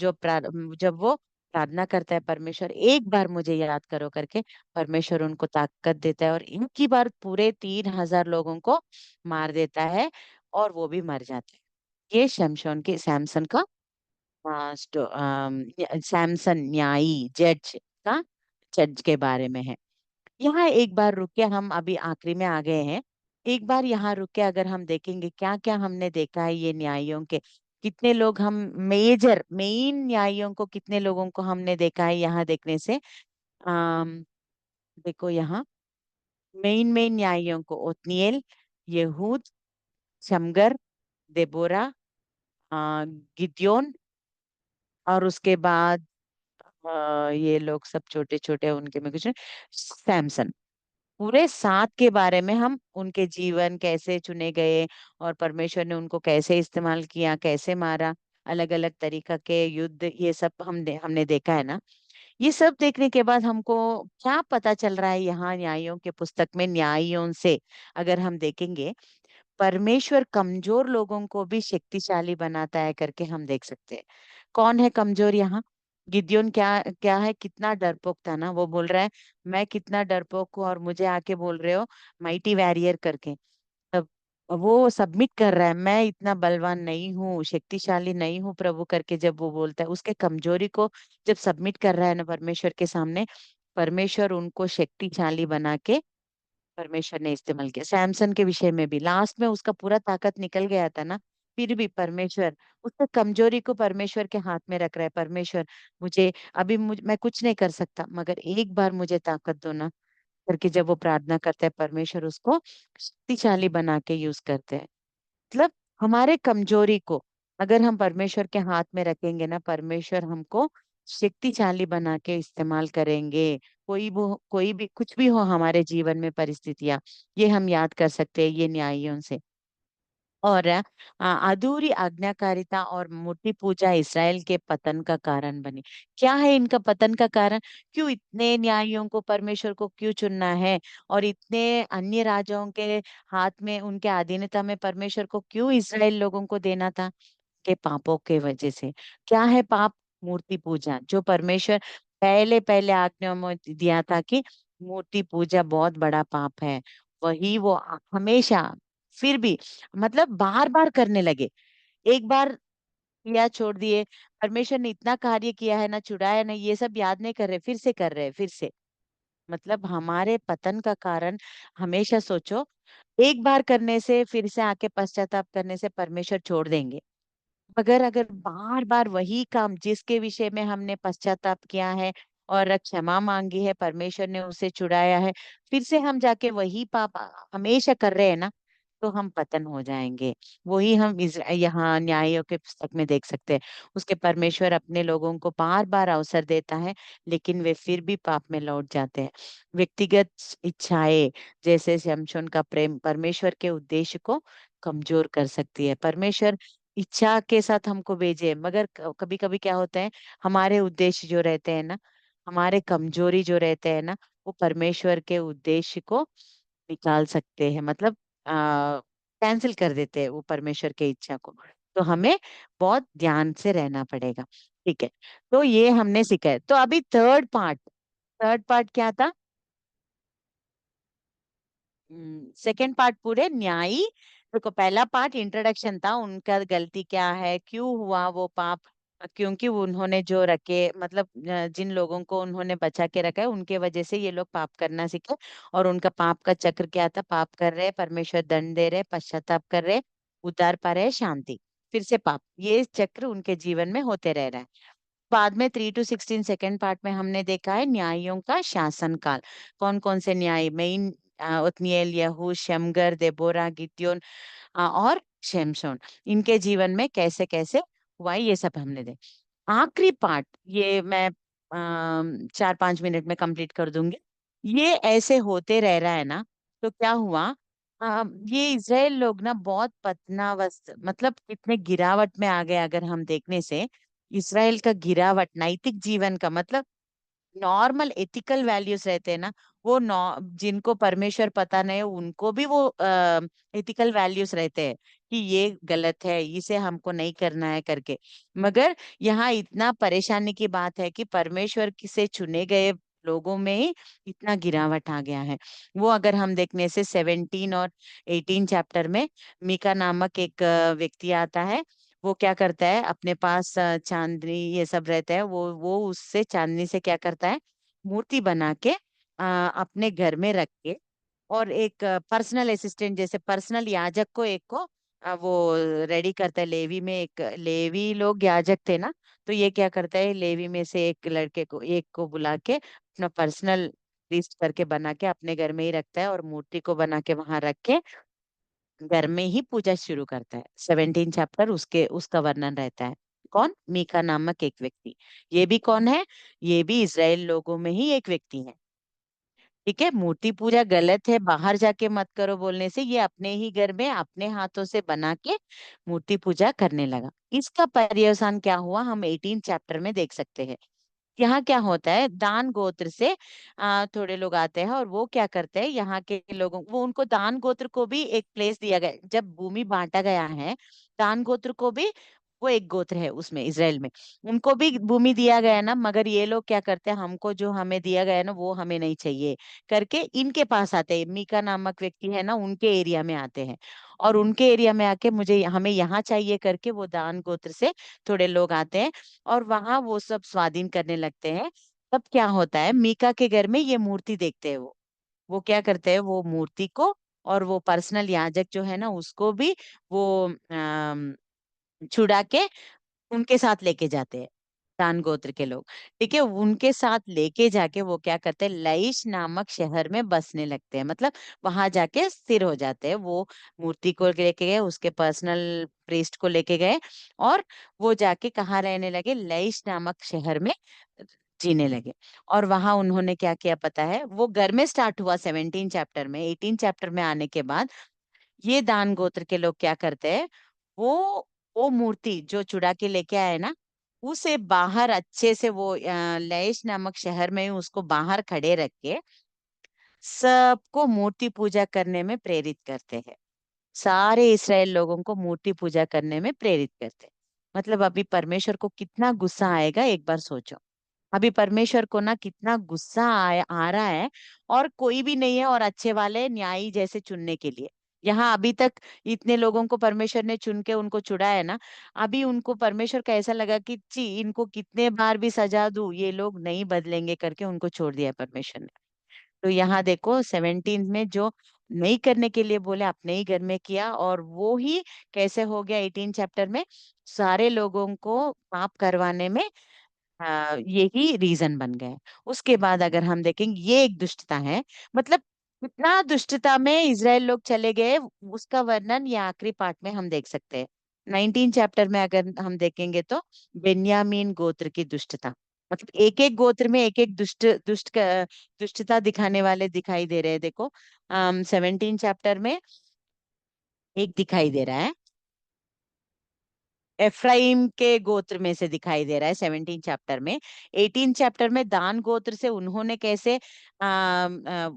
जब वो प्रार्थना करता है, परमेश्वर एक बार मुझे याद करो करके, परमेश्वर उनको ताकत देता है और एक ही बार पूरे 3000 लोगों को मार देता है और वो भी मर जाते हैं। ये शमशोन के सैमसन का सैमसन न्यायी का जज के बारे में है। यहाँ एक बार रुक के, हम अभी आखिरी में आ गए हैं, एक बार यहाँ रुक के अगर हम देखेंगे क्या क्या हमने देखा है ये न्यायियों के, कितने लोग हम मेन न्यायियों को, कितने लोगों को हमने देखा है यहाँ देखने से। आम, देखो यहाँ मेन मेन न्यायियों को, ओत्निएल, यहूद, शमगर, देबोरा, गिद्योन, और उसके बाद ये लोग सब छोटे छोटे, उनके में कुछ, सैमसन। पूरे 7 के बारे में हम उनके जीवन कैसे चुने गए और परमेश्वर ने उनको कैसे इस्तेमाल किया, कैसे मारा, अलग अलग तरीका के युद्ध, ये सब हमने देखा है ना। ये सब देखने के बाद हमको क्या पता चल रहा है यहाँ न्यायों के पुस्तक में, न्यायों से अगर हम देखेंगे, परमेश्वर कमजोर लोगों को भी शक्तिशाली बनाता है करके हम देख सकते हैं। कौन है कमजोर यहाँ? गिद्योन क्या क्या है, कितना डरपोक था ना, वो बोल रहा है मैं कितना डरपोक हूँ और मुझे आके बोल रहे हो माइटी वैरियर करके। तब वो सबमिट कर रहा है, मैं इतना बलवान नहीं हूँ, शक्तिशाली नहीं हूँ प्रभु करके, जब वो बोलता है उसके कमजोरी को, जब सबमिट कर रहा है ना परमेश्वर के सामने, परमेश्वर उनको शक्तिशाली बना के परमेश्वर ने इस्तेमाल किया। सैमसन के विषय में भी लास्ट में उसका पूरा ताकत निकल गया था ना, फिर भी परमेश्वर उसके कमजोरी को परमेश्वर के हाथ में रख रहा है। परमेश्वर मुझे अभी मैं कुछ नहीं कर सकता, मगर एक बार मुझे ताकत दो ना करके, जब वो प्रार्थना करता है परमेश्वर उसको शक्तिशाली बना के यूज करते हैं। मतलब हमारे कमजोरी को अगर हम परमेश्वर के हाथ में रखेंगे ना, परमेश्वर हमको शक्तिशाली बना के इस्तेमाल करेंगे। कोई भी कुछ भी हो हमारे जीवन में परिस्थितियां, ये हम याद कर सकते हैं ये न्यायों से। और अधूरी आज्ञाकारिता और मूर्ति पूजा इसराइल के पतन का कारण बनी। क्या है इनका पतन का कारण? क्यों इतने न्यायियों को परमेश्वर को क्यों चुनना है, और इतने अन्य राजाओं के हाथ में, उनके अधीनता में परमेश्वर को क्यों इसराइल लोगों को देना था? के पापों के वजह से। क्या है पाप? मूर्ति पूजा, जो परमेश्वर पहले पहले आज्ञा में दिया था कि मूर्ति पूजा बहुत बड़ा पाप है, वही वो हमेशा, फिर भी मतलब बार बार करने लगे। एक बार किया छोड़ दिए, परमेश्वर ने इतना कार्य किया है ना, छुड़ाया ना, ये सब याद नहीं कर रहे, फिर से कर रहे, फिर से। मतलब हमारे पतन का कारण, हमेशा सोचो, एक बार करने से, फिर से आके पश्चाताप करने से परमेश्वर छोड़ देंगे। मगर अगर बार बार वही काम, जिसके विषय में हमने पश्चाताप किया है और क्षमा मांगी है, परमेश्वर ने उसे छुड़ाया है, फिर से हम जाके वही पाप हमेशा कर रहे हैं ना, तो हम पतन हो जाएंगे। वही हम यहाँ न्यायों के पुस्तक में देख सकते हैं। उसके परमेश्वर अपने लोगों को बार बार अवसर देता है, लेकिन वे फिर भी पाप में लौट जाते हैं। व्यक्तिगत इच्छाएं, जैसे शमशोन का प्रेम, परमेश्वर के उद्देश्य को कमजोर कर सकती है। परमेश्वर इच्छा के साथ हमको भेजे, मगर कभी कभी क्या होता है, हमारे उद्देश्य जो रहते हैं ना, हमारे कमजोरी जो रहते हैं ना, वो परमेश्वर के उद्देश्य को निकाल सकते हैं। मतलब कैंसिल कर देते हैं वो परमेश्वर के इच्छा को। तो हमें बहुत ध्यान से रहना पड़ेगा। ठीक है, तो ये हमने सीखा है। तो अभी थर्ड पार्ट क्या था? सेकेंड पार्ट पूरे न्यायी। देखो, पहला पार्ट इंट्रोडक्शन था, उनका गलती क्या है, क्यों हुआ वो पाप। क्योंकि उन्होंने जो रखे, मतलब जिन लोगों को उन्होंने बचा के रखा है, उनके वजह से ये लोग पाप करना सीखे। और उनका पाप का चक्र क्या था? पाप कर रहे, परमेश्वर दंड दे रहे, पश्चाताप कर रहे, उद्धार पा रहे, शांति, फिर से पाप, ये चक्र उनके जीवन में होते रह रहा है। बाद में 3 to 16 सेकेंड पार्ट में हमने देखा है न्यायियों का शासन काल। कौन कौन से न्याय, मेन, Othniel, Ehud, Shamgar, Deborah, Gideon और शमशोन, इनके जीवन में कैसे कैसे हुआ, ये सब हमने देखा। आखिरी पार्ट, ये मैं 4-5 मिनट में कंप्लीट कर दूंगी। ये ऐसे होते रह रहा है ना, तो क्या हुआ, ये इज़राइल लोग ना बहुत पतनावस्थ, मतलब कितने गिरावट में आ गए, अगर हम देखने से। इसराइल का गिरावट, नैतिक जीवन का मतलब, नॉर्मल एथिकल वैल्यूज रहते हैं ना, वो जिनको परमेश्वर पता नहीं है, उनको भी वो एथिकल वैल्यूज रहते हैं कि ये गलत है, इसे हमको नहीं करना है करके। मगर यहाँ इतना परेशानी की बात है कि परमेश्वर से चुने गए लोगों में ही इतना गिरावट आ गया है। वो अगर हम देखने से 17 और 18 चैप्टर में, मीका नामक एक व्यक्ति आता है। वो क्या करता है, अपने पास चांदनी ये सब रहता है, वो उससे चांदनी से क्या करता है, मूर्ति बना के अपने घर में रख के, और एक पर्सनल असिस्टेंट, जैसे पर्सनल याजक को एक को वो रेडी करता है। लेवी में एक लेवी लोग याजक थे ना, तो ये क्या करता है, लेवी में से एक लड़के को, एक को बुला के अपना पर्सनल लिस्ट करके बना के अपने घर में ही रखता है, और मूर्ति को बना के वहां रख के घर में ही पूजा शुरू करता है। 17 चैप्टर उसके उसका वर्णन रहता है। कौन? मीका नामक एक व्यक्ति। ये भी कौन है? ये भी इज़राइल लोगों में ही एक व्यक्ति है। ठीक है, मूर्ति पूजा गलत है, बाहर जाके मत करो बोलने से, ये अपने ही घर में अपने हाथों से बना के मूर्ति पूजा करने लगा। इसका पर्यवसान क्या हुआ, हम 18 चैप्टर में देख सकते हैं। यहाँ क्या होता है, दान गोत्र से थोड़े लोग आते हैं, और वो क्या करते हैं, यहाँ के लोगों, वो उनको दान गोत्र को भी एक प्लेस दिया गया, जब भूमि बांटा गया है, दान गोत्र को भी, वो एक गोत्र है उसमें इज़राइल में, उनको भी भूमि दिया गया है ना। मगर ये लोग क्या करते हैं, हमको जो हमें दिया गया है ना, वो हमें नहीं चाहिए करके इनके पास आते हैं। मीका नामक व्यक्ति है ना, उनके एरिया में आते हैं, और उनके एरिया में आके मुझे, हमें यहाँ चाहिए करके, वो दान गोत्र से थोड़े लोग आते हैं, और वहां वो सब स्वाधीन करने लगते हैं। तब क्या होता है, मीका के घर में ये मूर्ति देखते हैं। वो क्या करते हैं, वो मूर्ति को, और वो पर्सनल याजक जो है ना, उसको भी वो छुड़ा के उनके साथ लेके जाते हैं, दान गोत्र के लोग। ठीक है, उनके साथ लेके जाके वो क्या करते हैं, लईश नामक शहर में बसने लगते हैं, मतलब वहां जाके स्थिर हो जाते हैं। वो मूर्ति को लेके गए, उसके पर्सनल प्रीस्ट को लेके गए, और वो जाके कहाँ रहने लगे, लईश नामक शहर में जीने लगे। और वहां उन्होंने क्या किया पता है, वो घर में स्टार्ट हुआ 17 चैप्टर में। 18 चैप्टर में आने के बाद ये दान गोत्र के लोग क्या करते हैं, वो मूर्ति जो चुरा के लेके आए ना, उसे बाहर अच्छे से, वो लैश नामक शहर में ही उसको बाहर खड़े रख के सबको मूर्ति पूजा करने में प्रेरित करते हैं। सारे इसराइल लोगों को मूर्ति पूजा करने में प्रेरित करते हैं। मतलब अभी परमेश्वर को कितना गुस्सा आएगा, एक बार सोचो। अभी परमेश्वर को ना कितना गुस्सा आ रहा है, और कोई भी नहीं है, और अच्छे वाले न्यायी जैसे चुनने के लिए। यहाँ अभी तक इतने लोगों को परमेश्वर ने चुन के उनको चुड़ा है ना, अभी उनको परमेश्वर का ऐसा लगा कि इनको कितने बार भी सजा दूं, ये लोग नहीं बदलेंगे करके उनको छोड़ दिया है परमेश्वर ने। तो यहाँ देखो 17 में जो नहीं करने के लिए बोले अपने ही घर में किया, और वो ही कैसे हो गया 18 चैप्टर में, सारे लोगों को पाप करवाने में यही रीजन बन गए। उसके बाद अगर हम देखेंगे ये एक दुष्टता है, मतलब कितना दुष्टता में इजराइल लोग चले गए, उसका वर्णन ये आखिरी पार्ट में हम देख सकते हैं। 19 चैप्टर में अगर हम देखेंगे तो बेन्यामीन गोत्र की दुष्टता, मतलब एक एक गोत्र में एक एक दुष्टता दिखाने वाले दिखाई दे रहे हैं। देखो 17 चैप्टर में एक दिखाई दे रहा है, एफ्राइम के गोत्र में से दिखाई दे रहा है 17 चैप्टर में। 18 चैप्टर में दान गोत्र से उन्होंने कैसे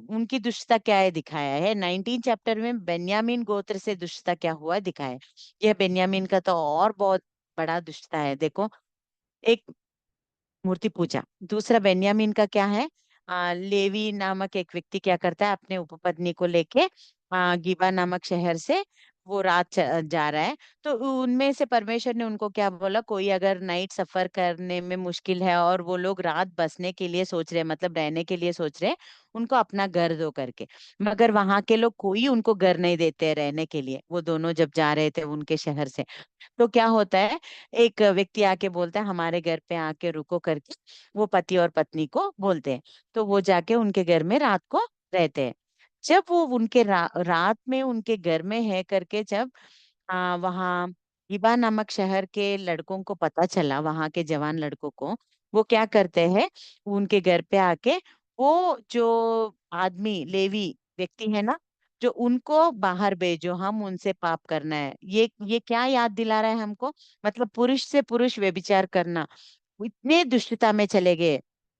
उनकी दुष्टता क्या है दिखाया है। 19 चैप्टर में बेन्यामीन गोत्र से दुष्टता क्या हुआ दिखाया है। यह बेन्यामीन का तो और बहुत बड़ा दुष्टता है। देखो, एक मूर्ति पूजा, दूसरा बेन्यामीन का क्या है, लेवी नामक एक व्यक्ति क्या करता है, अपने उपपत्नी को लेके गिबा नामक शहर से वो रात जा रहा है। तो उनमें से परमेश्वर ने उनको क्या बोला, कोई अगर नाइट सफर करने में मुश्किल है और वो लोग रात बसने के लिए सोच रहे हैं, मतलब रहने के लिए सोच रहे हैं, उनको अपना घर दो करके। मगर वहां के लोग कोई उनको घर नहीं देते रहने के लिए, वो दोनों जब जा रहे थे उनके शहर से। तो क्या होता है, एक व्यक्ति आके बोलता है हमारे घर पे आके रुको करके, वो पति और पत्नी को बोलते हैं। तो वो जाके उनके घर में रात को रहते हैं। जब वो उनके रात में उनके घर में है करके, जब वहाँ हिबा नामक शहर के लड़कों को पता चला, वहां के जवान लड़कों को, वो क्या करते हैं, उनके घर पे आके वो जो आदमी लेवी व्यक्ति है ना, जो उनको बाहर भेजो, हम उनसे पाप करना है। ये क्या याद दिला रहा है हमको, मतलब पुरुष से पुरुष व्यभिचार करना, इतने दुष्टता में चले गए।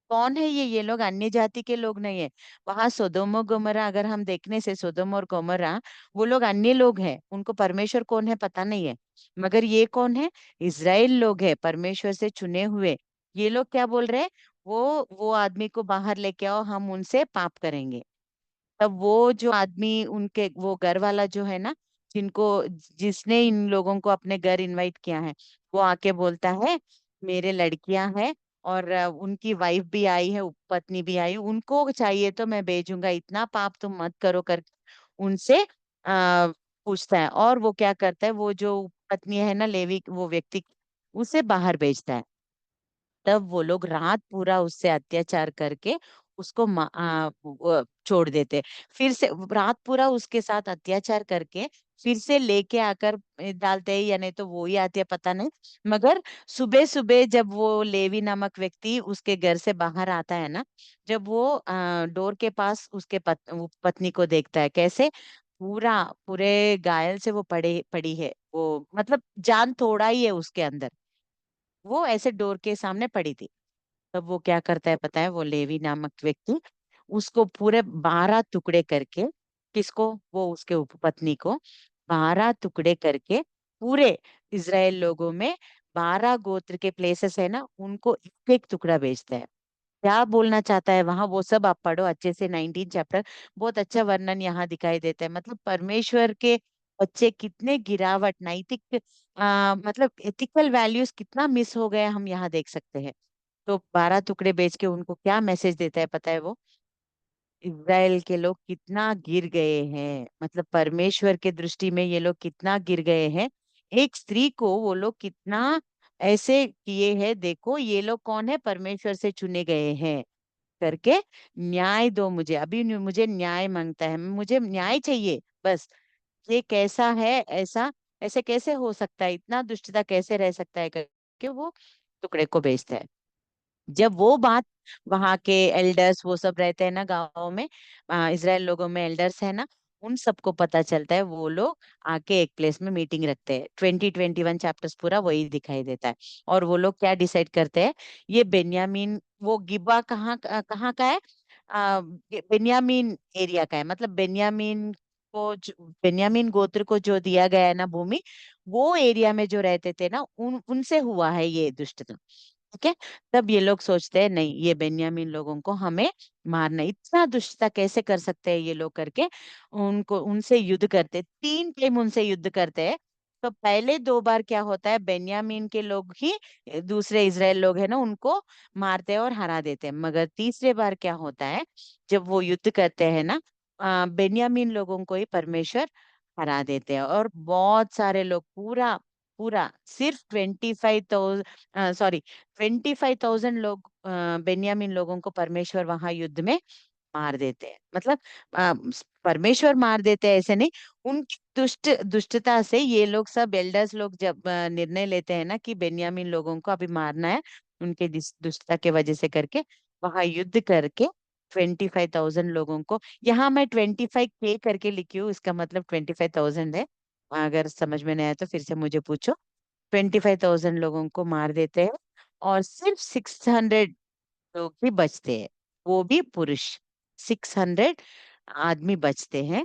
कौन है ये लोग अन्य जाति के लोग नहीं है। वहां सोदोम और गोमरा अगर हम देखने से, सोदोम और गोमरा वो लोग अन्य लोग हैं, उनको परमेश्वर कौन है पता नहीं है। मगर ये कौन है, इज़राइल लोग है, परमेश्वर से चुने हुए। ये लोग क्या बोल रहे हैं, वो आदमी को बाहर लेके आओ, हम उनसे पाप करेंगे। तब वो जो आदमी, उनके वो घर वाला जो है ना, जिनको जिसने इन लोगों को अपने घर इनवाइट किया है, वो आके बोलता है मेरे लड़कियां हैं, और उनकी वाइफ भी आई है, पत्नी भी आई, उनको चाहिए तो मैं भेजूंगा, इतना पाप तुम मत करो कर उनसे आ, पूछता है। और वो क्या करता है, वो जो पत्नी है ना लेवी, वो व्यक्ति उसे बाहर भेजता है। तब वो लोग रात पूरा उससे अत्याचार करके उसको वो छोड़ देते। फिर से रात पूरा उसके साथ अत्याचार करके फिर से लेके आकर डालते हैं, या नहीं तो वो ही आती है पता नहीं। मगर सुबह सुबह जब वो लेवी नामक व्यक्ति उसके घर से बाहर आता है ना, जब वो डोर के पास उसके वो पत्नी को देखता है, कैसे पूरा पूरे घायल से वो पड़े पड़ी है, वो मतलब जान थोड़ा ही है उसके अंदर, वो ऐसे डोर के सामने पड़ी थी। तब वो क्या करता है पता है, वो लेवी नामक व्यक्ति उसको पूरे 12 टुकड़े करके, किसको, वो उसके उपपत्नी को 12 टुकड़े करके, पूरे इज़राइल लोगों में 12 गोत्र के प्लेसेस है ना, उनको एक एक टुकड़ा बेचता है। क्या बोलना चाहता है वहां, वो सब आप पढ़ो अच्छे से 19 चैप्टर, बहुत अच्छा वर्णन यहाँ दिखाई देता है। मतलब परमेश्वर के बच्चे कितने गिरावट, नैतिक मतलब एथिकल वैल्यूज कितना मिस हो गया, हम यहाँ देख सकते हैं। तो 12 टुकड़े बेच के उनको क्या मैसेज देता है पता है वो, इज़राइल के लोग कितना गिर गए हैं, मतलब परमेश्वर के दृष्टि में ये लोग कितना गिर गए हैं। एक स्त्री को वो लोग कितना ऐसे किए हैं, देखो ये लोग कौन है, परमेश्वर से चुने गए हैं करके, न्याय दो मुझे, अभी मुझे न्याय मांगता है, मुझे न्याय चाहिए बस। ये कैसा है, ऐसा ऐसे कैसे हो सकता है, इतना दुष्टता कैसे रह सकता है करके वो टुकड़े को बेचता है। जब वो बात वहां के एल्डर्स, वो सब रहते हैं ना गाँव में, इजराइल लोगों में एल्डर्स है ना, उन सबको पता चलता है, वो लोग आके एक प्लेस में मीटिंग रखते हैं। 21 चैप्टर्स पूरा वही दिखाई देता है। और वो लोग क्या डिसाइड करते हैं, ये बेन्यामीन, वो गिबा कहाँ कहाँ का है, बेन्यामीन एरिया का है, मतलब बेन्यामीन को बेन्यामीन गोत्र को जो दिया गया है ना भूमि, वो एरिया में जो रहते थे ना, उनसे हुआ है ये दुष्टता। ठीक है। तब ये लोग सोचते हैं नहीं, ये बेन्यामीन लोगों को हमें मारना, इतना दुष्टता कैसे कर सकते हैं ये लोग करके, उनको उनसे युद्ध करते, 3 टाइम उनसे युद्ध करते हैं। तो पहले 2 बार क्या होता है, बेन्यामीन के लोग ही दूसरे इजराइल लोग है ना उनको मारते हैं और हरा देते हैं। मगर तीसरे बार क्या होता है, जब वो युद्ध करते हैं ना, बेन्यामीन लोगों को ही परमेश्वर हरा देते हैं। और बहुत सारे लोग, पूरा पूरा सिर्फ 25,000, सॉरी 25,000 लोग, बेन्यामीन लोगों को परमेश्वर वहां युद्ध में मार देते हैं। मतलब परमेश्वर मार देते हैं ऐसे नहीं, उनकी दुष्टता से ये लोग सब एल्डर्स लोग जब निर्णय लेते हैं ना कि बेन्यामीन लोगों को अभी मारना है, उनके दुष्टता के वजह से करके वहां युद्ध करके 25,000 लोगों को, यहाँ मैं 25K करके लिखी हूँ, इसका मतलब 25,000 है। अगर समझ में नहीं आया तो फिर से मुझे पूछो। 25,000 लोगों को मार देते हैं और सिर्फ 600 लोग ही बचते हैं, वो भी पुरुष। 600 आदमी बचते हैं।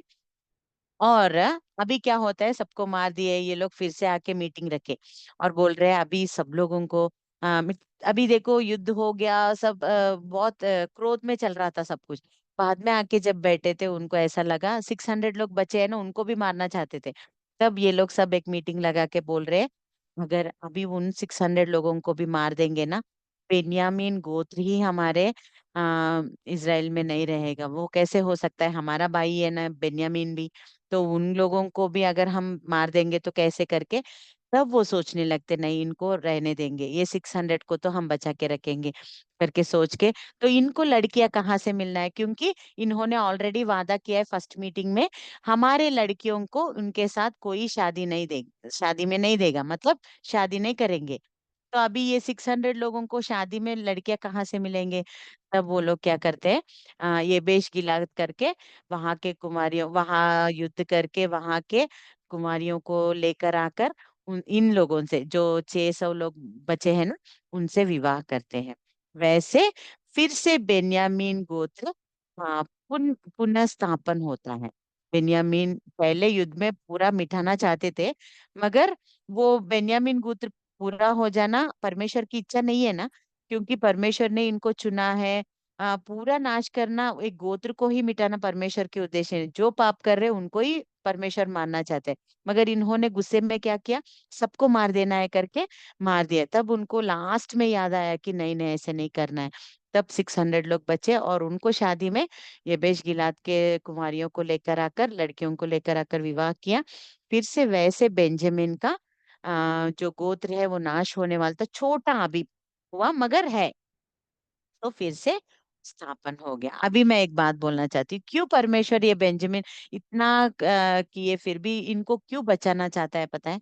और अभी क्या होता है, सबको मार दिए, ये लोग फिर से आके मीटिंग रखे और बोल रहे हैं अभी सब लोगों को अभी देखो युद्ध हो गया सब, बहुत क्रोध में चल रहा था सब कुछ। बाद में आके जब बैठे थे उनको ऐसा लगा 600 लोग बचे हैं ना, उनको भी मारना चाहते थे। तब ये लोग सब एक मीटिंग लगा के बोल रहे हैं, अगर अभी उन 600 लोगों को भी मार देंगे ना, बेन्यामीन गोत्र ही हमारे इजराइल में नहीं रहेगा। वो कैसे हो सकता है, हमारा भाई है ना बेन्यामीन भी, तो उन लोगों को भी अगर हम मार देंगे तो कैसे करके। तब वो सोचने लगते नहीं, इनको रहने देंगे, ये 600 को तो हम बचा के रखेंगे करके सोच के। तो इनको लड़कियां कहाँ से मिलना है, क्योंकि इन्होंने ऑलरेडी वादा किया है फर्स्ट मीटिंग में, हमारे लड़कियों को उनके साथ कोई शादी नहीं दे, शादी में नहीं देगा, मतलब शादी नहीं करेंगे। तो अभी ये 600 लोगों को शादी में लड़कियां कहाँ से मिलेंगे। तब वो लोग क्या करते हैं, ये बेश गिलात करके वहां के कुमारियों, वहां युद्ध करके वहां के कुमारियों को लेकर आकर इन लोगों से, जो 600 लोग बचे हैं ना, उनसे विवाह करते हैं। वैसे फिर से बेन्यामीन गोत्र पुनः स्थापन होता है। बेन्यामीन पहले युद्ध में पूरा मिटाना चाहते थे, मगर वो बेन्यामीन गोत्र पूरा हो जाना परमेश्वर की इच्छा नहीं है ना, क्योंकि परमेश्वर ने इनको चुना है। पूरा नाश करना, एक गोत्र को ही मिटाना परमेश्वर के उद्देश्य है। जो पाप कर रहे हैं उनको ही परमेश्वर मारना चाहते हैं, मगर इन्होंने गुस्से में क्या किया, सबको मार देना है करके मार दिया। तब उनको लास्ट में याद आया कि नहीं नहीं ऐसे नहीं करना है। तब 600 लोग बचे और उनको शादी में यबेश गिलाद के कुमारियों को लेकर आकर, लड़कियों को लेकर आकर विवाह किया। फिर से वैसे बेंजामिन का जो गोत्र है वो नाश होने वाला था, छोटा अभी हुआ मगर है, तो फिर से स्थापन हो गया। अभी मैं एक बात बोलना चाहती हूँ, क्यों परमेश्वर ये बेंजामिन इतना किए फिर भी इनको क्यों बचाना चाहता है पता है।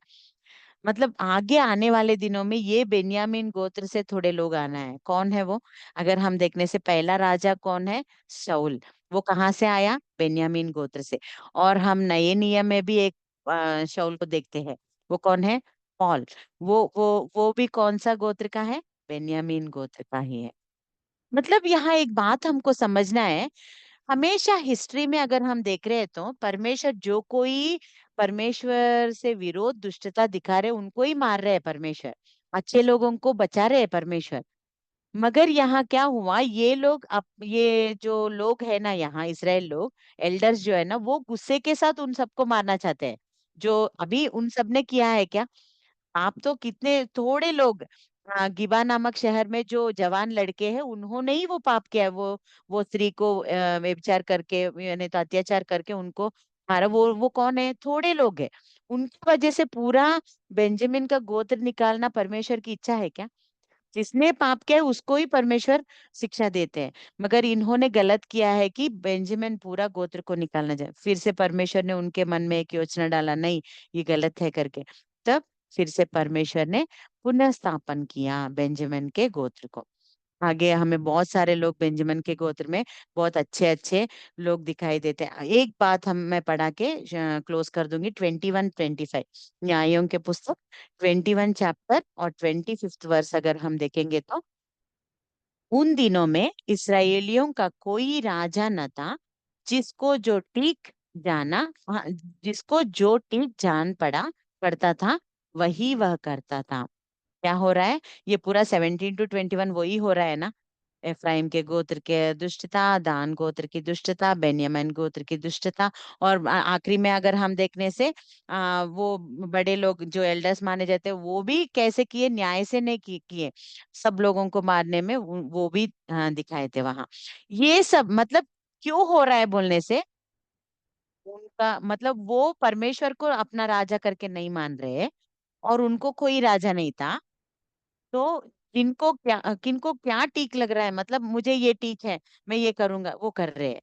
मतलब आगे आने वाले दिनों में ये बेन्यामीन गोत्र से थोड़े लोग आना है। कौन है वो, अगर हम देखने से, पहला राजा कौन है, शाऊल। वो कहाँ से आया, बेन्यामीन गोत्र से। और हम नए नियम में भी एक शाऊल को देखते हैं, वो कौन है, पॉल। वो भी कौन सा गोत्र का है, बेन्यामीन गोत्र का ही है। मतलब यहाँ एक बात हमको समझना है, हमेशा हिस्ट्री में अगर हम देख रहे हैं तो परमेश्वर, जो कोई परमेश्वर से विरोध दुष्टता दिखा रहे उनको ही मार रहे हैं परमेश्वर, अच्छे लोगों को बचा रहे हैं परमेश्वर। मगर यहाँ क्या हुआ, ये लोग, अब ये जो लोग है ना यहाँ इसराइल लोग, एल्डर्स जो है ना, वो गुस्से के साथ उन सबको मारना चाहते हैं। जो अभी उन सब ने किया है क्या, आप तो कितने थोड़े लोग, गिबा नामक शहर में जो जवान लड़के हैं उन्होंने ही वो पाप किया है। वो स्त्री को व्यभिचार करके, यानी तो अत्याचार करके उनको मारा। वो कौन है, थोड़े लोग हैं। उनकी वजह से पूरा बेंजामिन का गोत्र निकालना परमेश्वर की इच्छा है क्या। जिसने पाप किया है उसको ही परमेश्वर शिक्षा देते हैं। मगर इन्होंने गलत किया है कि बेंजामिन पूरा गोत्र को निकालना चाहे, फिर से परमेश्वर ने उनके मन में एक योजना डाला, नहीं ये गलत है करके। तब फिर से परमेश्वर ने पुनः स्थापन किया बेंजामिन के गोत्र को। आगे हमें बहुत सारे लोग बेंजामिन के गोत्र में बहुत अच्छे अच्छे लोग दिखाई देते हैं। एक बात हम मैं पढ़ा के क्लोज कर दूंगी, 21-25 न्यायों के पुस्तक 21 चैप्टर और 25 वर्स अगर हम देखेंगे तो, उन दिनों में इसराइलियों का कोई राजा न था जिसको जो ठीक जाना, हाँ, जिसको जो ठीक जान पड़ता था वही वह करता था। क्या हो रहा है, ये पूरा 17-21 वही हो रहा है ना। एफ्राइम के गोत्र के दुष्टता, दान गोत्र की दुष्टता, बेन्यामीन गोत्र की दुष्टता। और आखिरी में अगर हम देखने से वो बड़े लोग जो एल्डर्स माने जाते हैं वो भी कैसे किए, न्याय से नहीं किए, सब लोगों को मारने में वो भी दिखाए थे वहां। ये सब मतलब क्यों हो रहा है बोलने से, उनका मतलब वो परमेश्वर को अपना राजा करके नहीं मान रहे, और उनको कोई राजा नहीं था। तो किनको क्या ठीक लग रहा है, मतलब मुझे ये ठीक है, मैं ये करूंगा, वो कर रहे हैं।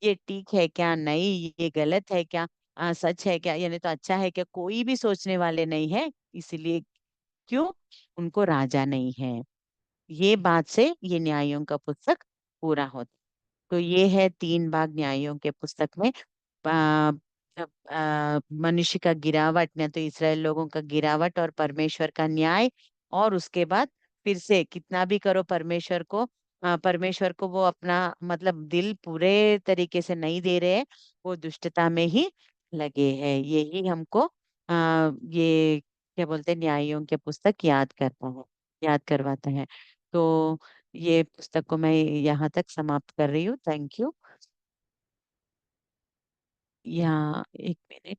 ये ठीक है क्या, नहीं ये गलत है क्या, सच है क्या, यानी तो अच्छा है क्या, कोई भी सोचने वाले नहीं है। इसलिए क्यों, उनको राजा नहीं है। ये बात से ये न्यायों का पुस्तक पूरा होता। तो ये है 3 भाग न्यायों के पुस्तक में। जब मनुष्य का गिरावट, ने तो इसराइल लोगों का गिरावट और परमेश्वर का न्याय, और उसके बाद फिर से कितना भी करो परमेश्वर को वो अपना मतलब दिल पूरे तरीके से नहीं दे रहे हैं, वो दुष्टता में ही लगे हैं। यही हमको ये क्या बोलते हैं, न्यायों के पुस्तक याद करता है, याद करवाता है। तो ये पुस्तक को मैं यहाँ तक समाप्त कर रही हूँ। Thank you. या एक मिनट।